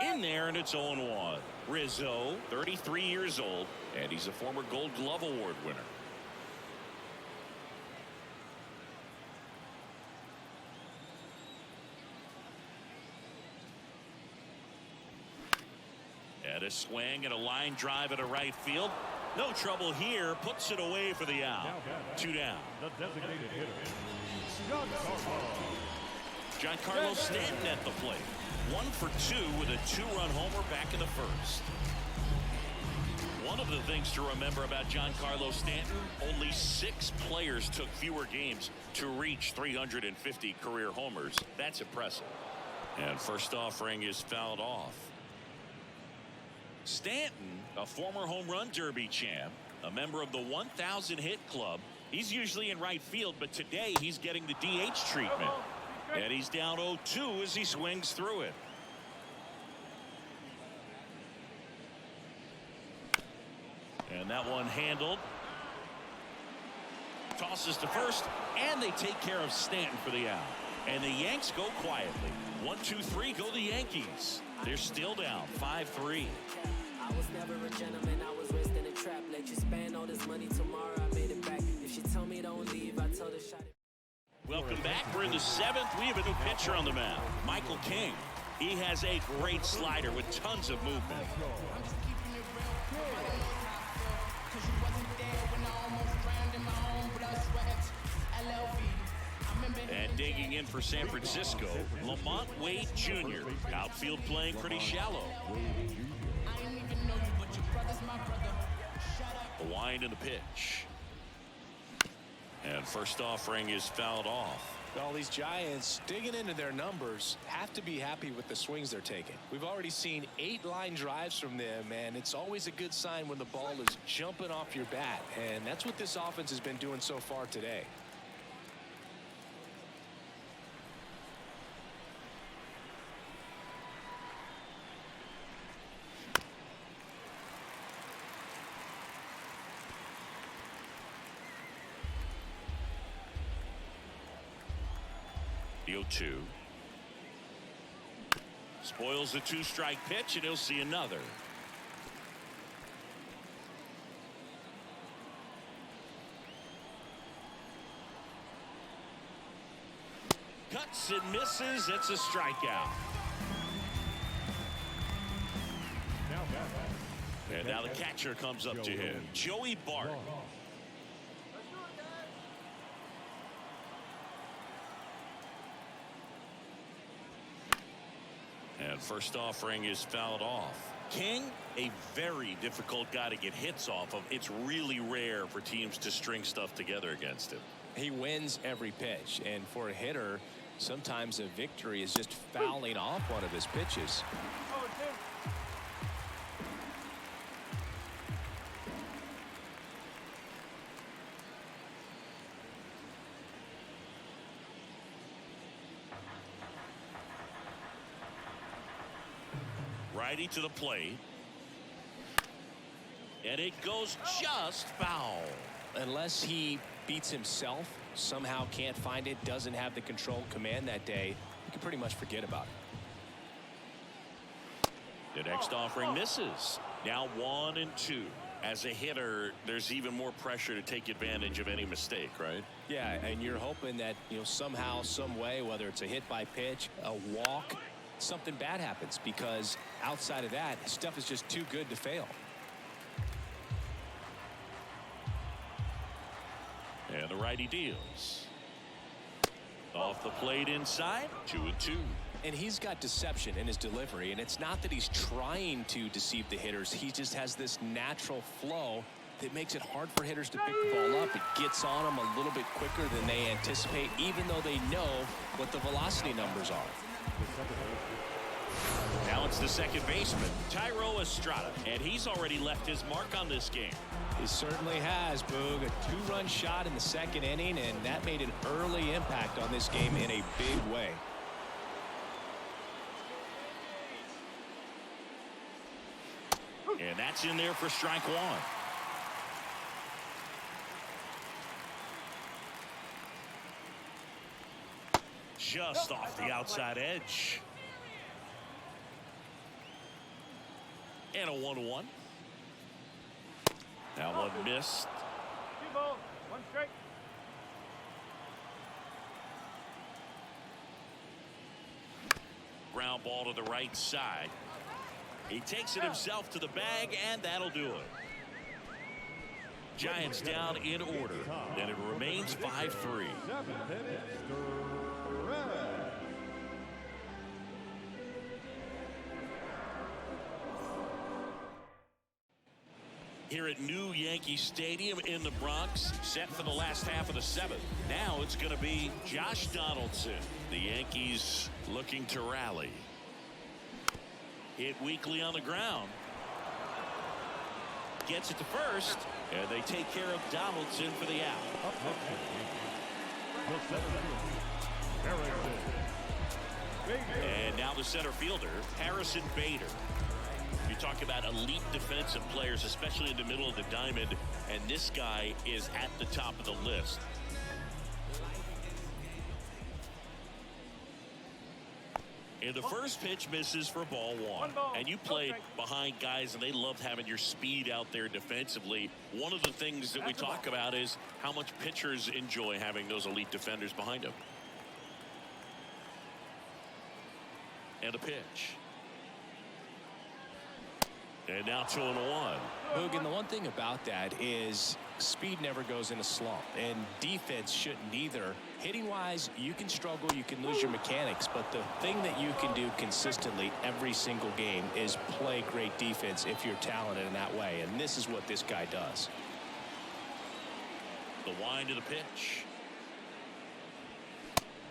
S1: In there, and it's 0-1. Rizzo, 33 years old, and he's a former Gold Glove Award winner. And a swing and a line drive at a right field. No trouble here. Puts it away for the out. 2 down.
S3: The designated hitter,
S1: Giancarlo Stanton at the plate. 1 for 2 with a 2-run homer back in the first. One of the things to remember about Giancarlo Stanton, only 6 players took fewer games to reach 350 career homers. That's impressive. And first offering is fouled off. Stanton, a former home run derby champ, a member of the 1,000 hit club. He's usually in right field, but today he's getting the DH treatment. And he's down 0-2 as he swings through it. And that one handled. Tosses to first, and they take care of Stanton for the out. And the Yanks go quietly. 1-2-3 go the Yankees. They're still down 5-3.
S6: I was never a gentleman, I was raised in a trap. Let you spend all this money tomorrow, I made it back. If she tell me don't leave, I tell her shot it.
S1: Welcome back. We're in the 7th. We have a new pitcher on the mound, Michael King. He has a great slider with tons of movement. And digging in for San Francisco, Lamont Wade Jr. Outfield playing pretty shallow. The wind and the pitch. And first offering is fouled off.
S2: All these Giants digging into their numbers have to be happy with the swings they're taking. We've already seen 8 line drives from them, and it's always a good sign when the ball is jumping off your bat, and that's what this offense has been doing so far today.
S1: The 0-2. Spoils the 2-strike pitch, and he'll see another. Cuts and misses. It's a strikeout. And now the catcher comes up to him, Joey Bart. And first offering is fouled off. King, a very difficult guy to get hits off of. It's really rare for teams to string stuff together against him.
S2: He wins every pitch, and for a hitter, sometimes a victory is just fouling off one of his pitches.
S1: Righty to the plate. And it goes just foul.
S2: Unless he beats himself, somehow can't find it, doesn't have the control command that day, you can pretty much forget about it.
S1: The next offering misses. Now 1-2. As a hitter, there's even more pressure to take advantage of any mistake, right?
S2: Yeah, and you're hoping that, somehow, some way, whether it's a hit by pitch, a walk, something bad happens, because outside of that, stuff is just too good to fail.
S1: And the righty deals. Off the plate inside, 2-2.
S2: And he's got deception in his delivery, and it's not that he's trying to deceive the hitters. He just has this natural flow that makes it hard for hitters to pick the ball up. It gets on them a little bit quicker than they anticipate, even though they know what the velocity numbers are.
S1: Now it's the second baseman, Thairo Estrada, and he's already left his mark on this game.
S2: He certainly has, Boog. A 2-run shot in the second inning, and that made an early impact on this game in a big way.
S1: And that's in there for strike 1. just off the outside edge. And a 1-1. That one missed.
S3: 2 balls, 1 strike.
S1: Ground ball to the right side. He takes it himself to the bag, and that'll do it. Giants down in order, and it remains 5-3.
S3: 7th inning, Stretch.
S1: Here at new Yankee Stadium in the Bronx, set for the last half of the 7th. Now it's going to be Josh Donaldson. The Yankees looking to rally. Hit weakly on the ground. Gets it to first, and they take care of Donaldson for the out.
S3: Up next, the center fielder, Harrison.
S1: And now the center fielder, Harrison Bader. You talk about elite defensive players, especially in the middle of the diamond, and this guy is at the top of the list. And the first pitch misses for ball 1. And you play behind guys, and they love having your speed out there defensively. One of the things that we talk about is how much pitchers enjoy having those elite defenders behind them. And a pitch. And now 2-1.
S2: Hogan, the one thing about that is speed never goes in a slump, and defense shouldn't either. Hitting-wise, you can struggle, you can lose your mechanics, but the thing that you can do consistently every single game is play great defense if you're talented in that way, and this is what this guy does.
S1: The wind to the pitch.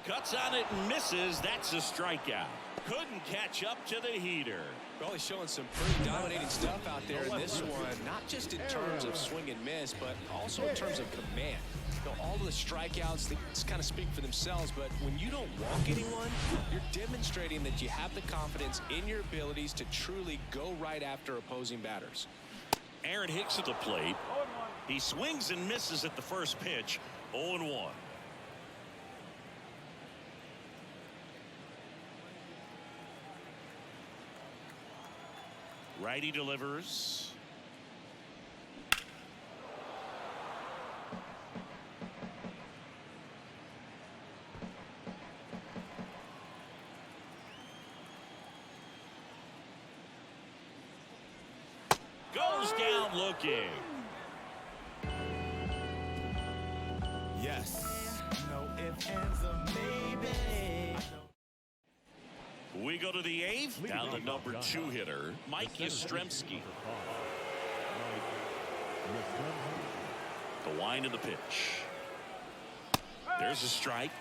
S1: Cuts on it and misses. That's a strikeout. Couldn't catch up to the heater.
S2: Well, he's showing some pretty dominating stuff out there in this one, not just in terms of swing and miss, but also in terms of command. You know, all of the strikeouts, they just kind of speak for themselves, but when you don't walk anyone, you're demonstrating that you have the confidence in your abilities to truly go right after opposing batters.
S1: Aaron Hicks at the plate. He swings and misses at the first pitch. 0-1. Righty delivers. Goes down looking.
S5: Yes.
S7: No ifs, ands, or maybe.
S1: We go to the 8th. Down the number 2 hitter, Mike Yastrzemski. The wind of the pitch. There's a strike.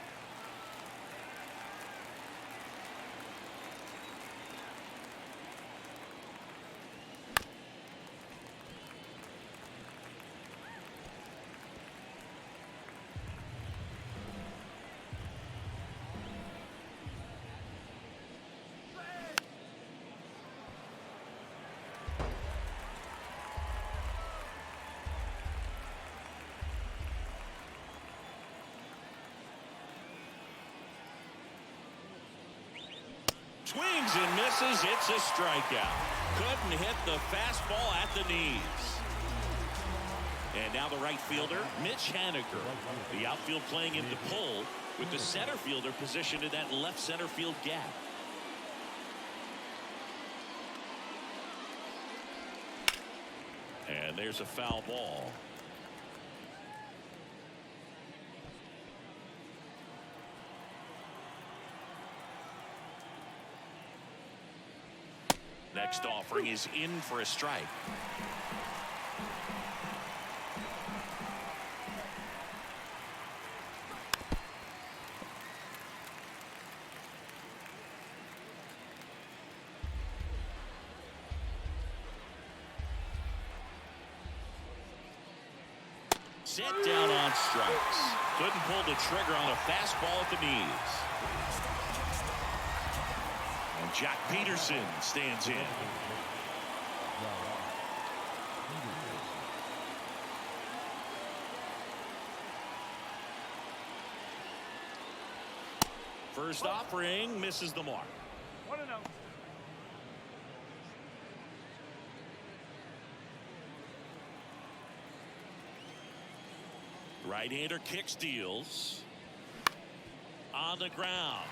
S1: Swings and misses. It's a strikeout. Couldn't hit the fastball at the knees. And now the right fielder, Mitch Haniger. The outfield playing him to pull, with the center fielder positioned in that left center field gap. And there's a foul ball. Next offering is in for a strike. Set down on strikes. Couldn't pull the trigger on a fastball at the knees. And Jack Peterson stands in. First offering misses the mark.
S3: 1-0.
S1: Right-hander kick steals. On the ground.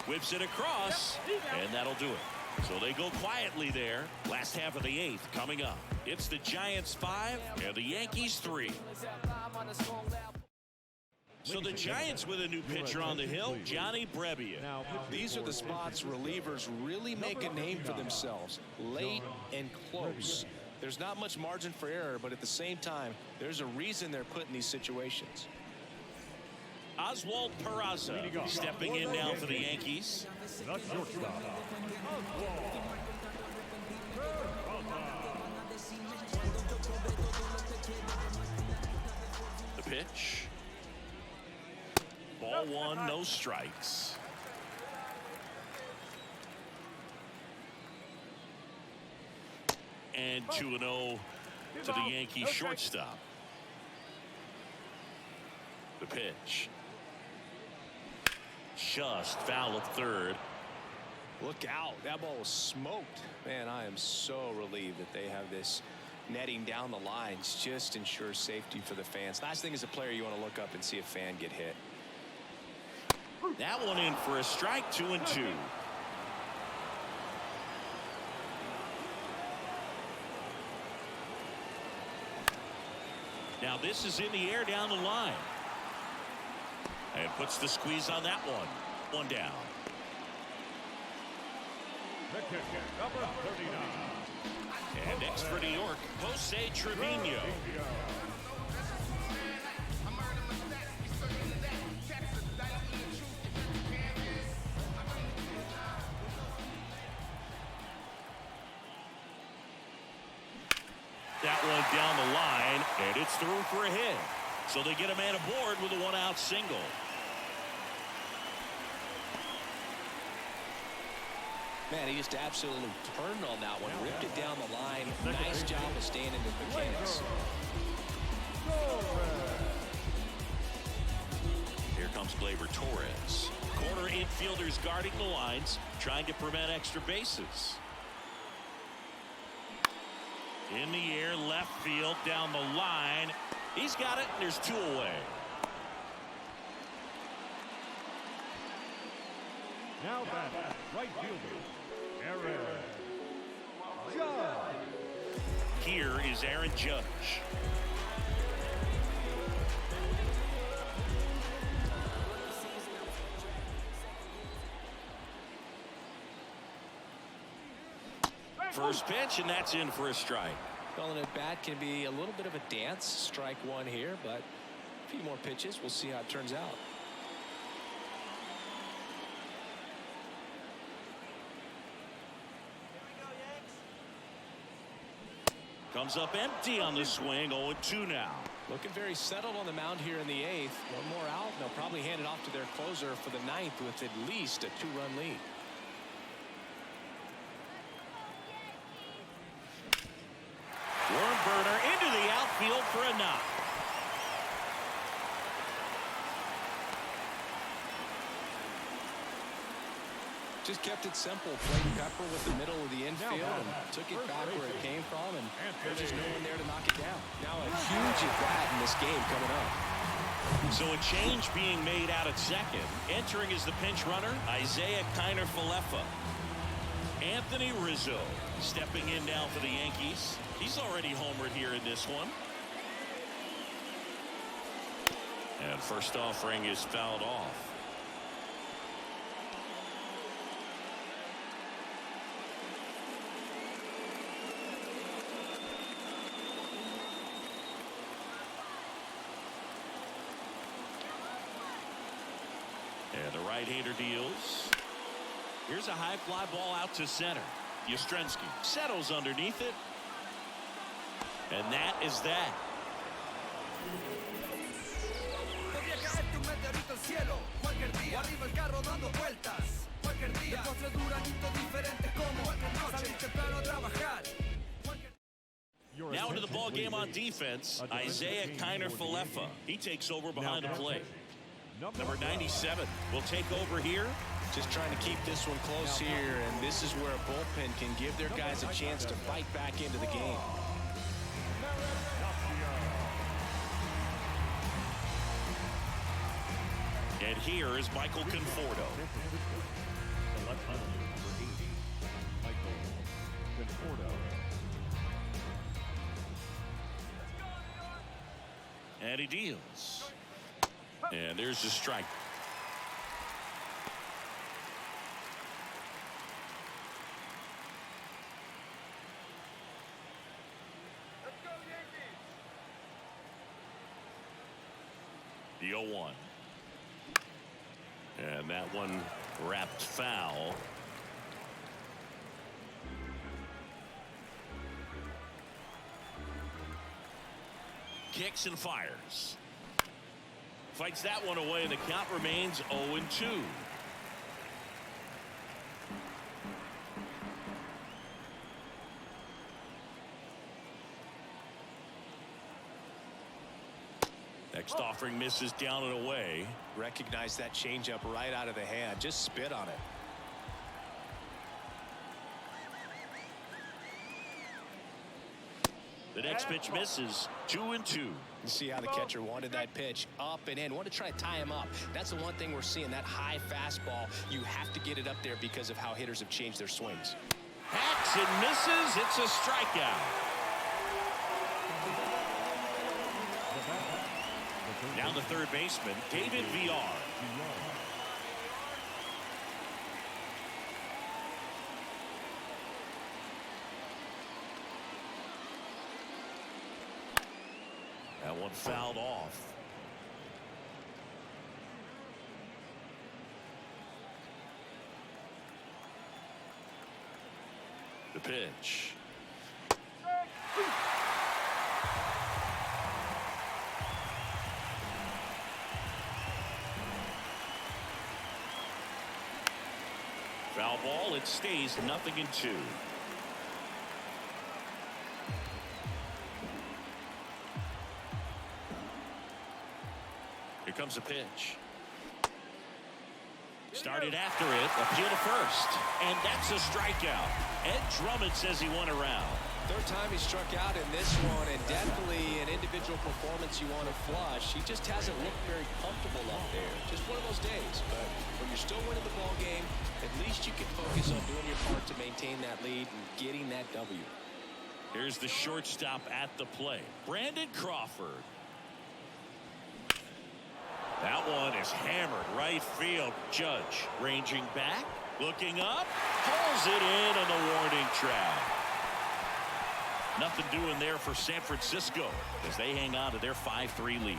S1: Whips it across, and that'll do it. So they go quietly there. Last half of the 8th coming up. It's the Giants 5 and the Yankees 3. So the Giants with a new pitcher on the hill, Johnny Brebbia.
S3: Now,
S2: These are the spots relievers really make a name for themselves. Late and close. There's not much margin for error, but at the same time, there's a reason they're put in these situations.
S1: Oswald Peraza stepping in now for the Yankees.
S3: the shortstop.
S1: The pitch. Ball one, no strikes. And 2-0 to the Yankees shortstop. The pitch. Just foul at third.
S2: Look out. That ball was smoked. Man, I am so relieved that they have this netting down the lines. Just ensures safety for the fans. Last thing as a player, you want to look up and see a fan get hit.
S1: That one in for a strike, 2-2. Now this is in the air down the line. And puts the squeeze on that one. One down.
S3: The kicker, number 39.
S1: And next for New York, Jose Trevino. That one down the line, and it's through for a hit. So they get a man aboard with a one-out single.
S2: Man, he just absolutely turned on that one, ripped it down the line. Nice job of staying in the mechanics.
S1: Here comes Gleyber Torres. Corner infielders guarding the lines, trying to prevent extra bases. In the air, left field, down the line. He's got it, and there's two away.
S3: Now batting, right fielder, Aaron Judge.
S1: Here is Aaron Judge. First pitch, and that's in for a strike.
S2: Well, an at bat can be a little bit of a dance. Strike one here, but a few more pitches. We'll see how it turns out.
S1: Comes up empty on the swing. 0-2 now.
S2: Looking very settled on the mound here in the 8th. One more out, and they'll probably hand it off to their closer for the 9th with at least a 2-run lead.
S1: Warren Burner into the outfield for a knock.
S2: Just kept it simple. Played Pepper with the middle of the infield and took it back where it came from, and there's just no one there to knock it down. Now a huge at bat in this game coming up.
S1: So a change being made out at second. Entering as the pinch runner, Isaiah Kiner-Falefa. Anthony Rizzo stepping in now for the Yankees. He's already homered here in this one. And first offering is fouled off. And the right-hander deals. Here's a high fly ball out to center. Yastrzemski settles underneath it. And that is that. Now into the ball game on defense, Isaiah Kiner-Falefa. He takes over behind the plate. Number 97 will take over here.
S2: Just trying to keep this one close here, and this is where a bullpen can give their guys a chance to fight back into the game.
S1: And here is Michael Conforto.
S3: The left-hander, number 80, Michael Conforto.
S1: And he deals. And there's the strike. The 0-1. And that one wrapped foul. Kicks and fires. Fights that one away, and the count remains 0-2. Next offering misses down and away.
S2: Recognize that changeup right out of the hand. Just spit on it.
S1: The next pitch misses. 2-2.
S2: You see how the catcher wanted that pitch up and in. Want to try to tie him up. That's the one thing we're seeing. That high fastball, you have to get it up there because of how hitters have changed their swings.
S1: Hacks and misses. It's a strikeout. Now the third baseman, David VR. That one fouled off. The pitch. Foul ball. It stays 0-2. Here comes a pitch. Started after it. Appeal to first. And that's a strikeout. Ed Drummond says he won a round.
S2: Third time he struck out in this one, and definitely an individual performance you want to flush. He just hasn't looked very comfortable up there. Just one of those days. But when you're still winning the ball game, at least you can focus on doing your part to maintain that lead and getting that W.
S1: Here's the shortstop at the plate, Brandon Crawford. That one is hammered right field. Judge ranging back, looking up, pulls it in on the warning track. Nothing doing there for San Francisco as they hang on to their 5-3 lead.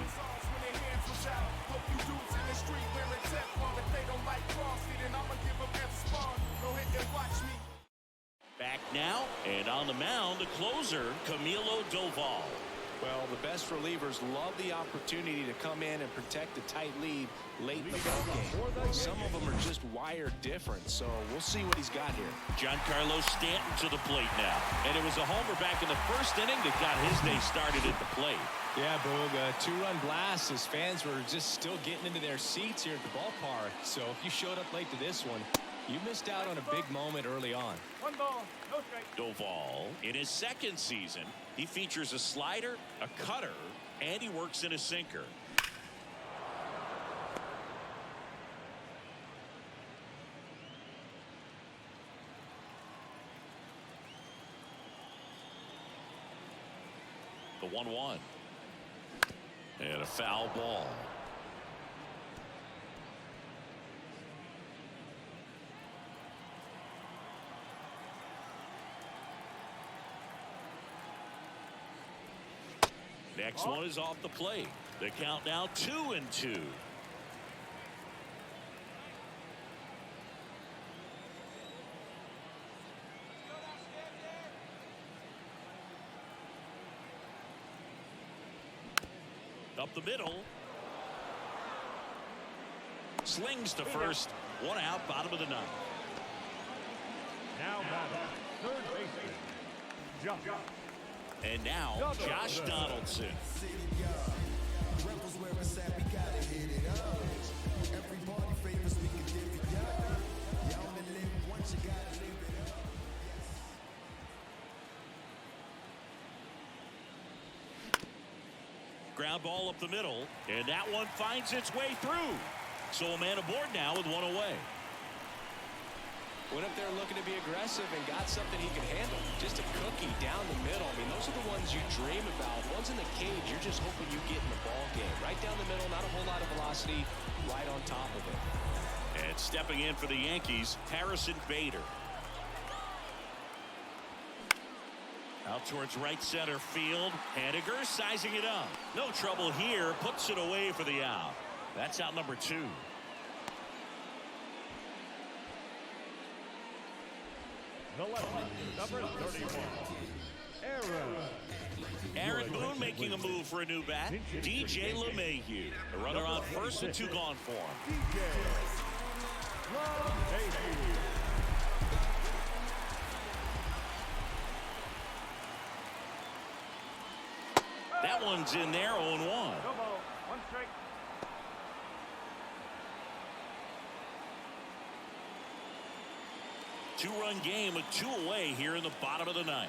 S1: Back now, and on the mound, the closer, Camilo Doval.
S2: Well, the best relievers love the opportunity to come in and protect the tight lead late in the ball game. Some of them are just wired different, so we'll see what he's got here.
S1: Giancarlo Stanton to the plate now. And it was a homer back in the first inning that got his day started at the plate.
S2: Yeah, Boog, a two-run blast. His fans were just still getting into their seats here at the ballpark. So if you showed up late to this one, you missed out on a big moment early on.
S3: 1 ball, no strike.
S1: Doval, in his second season, he features a slider, a cutter, and he works in a sinker. The 1-1. And a foul ball. Next one is off the plate. The count now 2-2. Up the middle. Slings to first. One out, bottom of the ninth.
S3: Now batting, third baseman, Josh.
S1: And now, Josh Donaldson. ground ball up the middle, and that one finds its way through. So a man aboard now with one away.
S2: Went up there looking to be aggressive and got something he could handle. Just a cookie down the middle. I mean, those are the ones you dream about. Ones in the cage, you're just hoping you get in the ball game. Right down the middle, not a whole lot of velocity, right on top of it.
S1: And stepping in for the Yankees, Harrison Bader. Out towards right center field. Haniger sizing it up. No trouble here. Puts it away for the out. That's out number 2.
S3: The lefty, number 31.
S1: Aaron Boone making a move for a new bat. DJ LeMahieu. A runner on first and 2 gone for him. That one's in there, 0-1.
S3: No ball, 1 strike.
S1: Two-run game with 2 away here in the bottom of the 9th.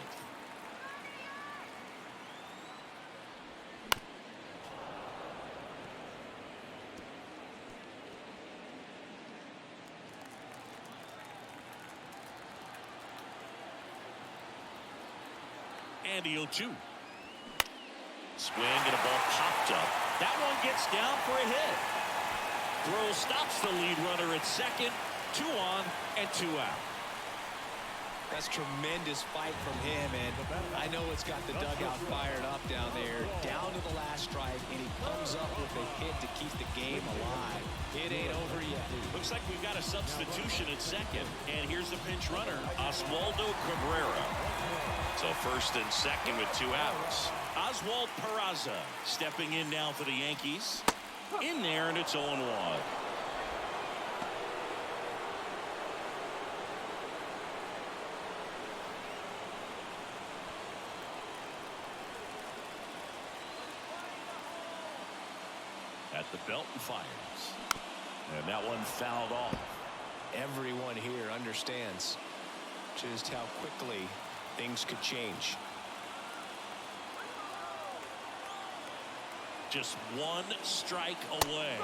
S1: And the 0-2. Swing and a ball popped up. That one gets down for a hit. Throw stops the lead runner at second. 2 on and 2 out.
S2: That's tremendous fight from him, and I know it's got the dugout fired up down there, down to the last strike, and he comes up with a hit to keep the game alive. It ain't over yet.
S1: Looks like we've got a substitution at second, and here's the pinch runner, Oswaldo Cabrera. So first and second with 2 outs. Oswald Peraza stepping in now for the Yankees. In there, and it's 0-1. At the belt and fires. And that one fouled off.
S2: Everyone here understands just how quickly things could change.
S1: Just 1 strike away.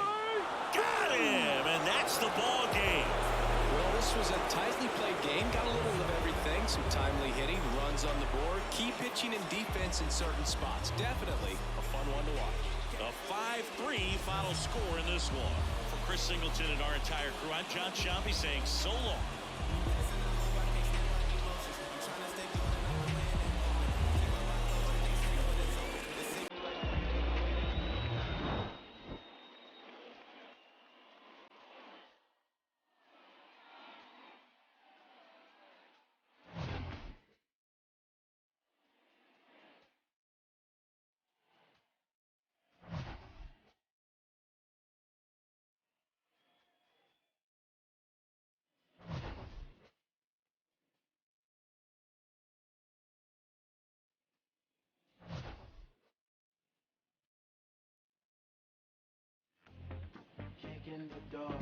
S1: Got him, and that's the ball game.
S2: Well, this was a tightly played game. Got a little of everything. Some timely hitting, runs on the board, key pitching and defense in certain spots. Definitely a fun one to watch.
S1: A 5-3 final score in this one. For Chris Singleton and our entire crew, I'm John Shambi saying so long.
S8: Kick in the door.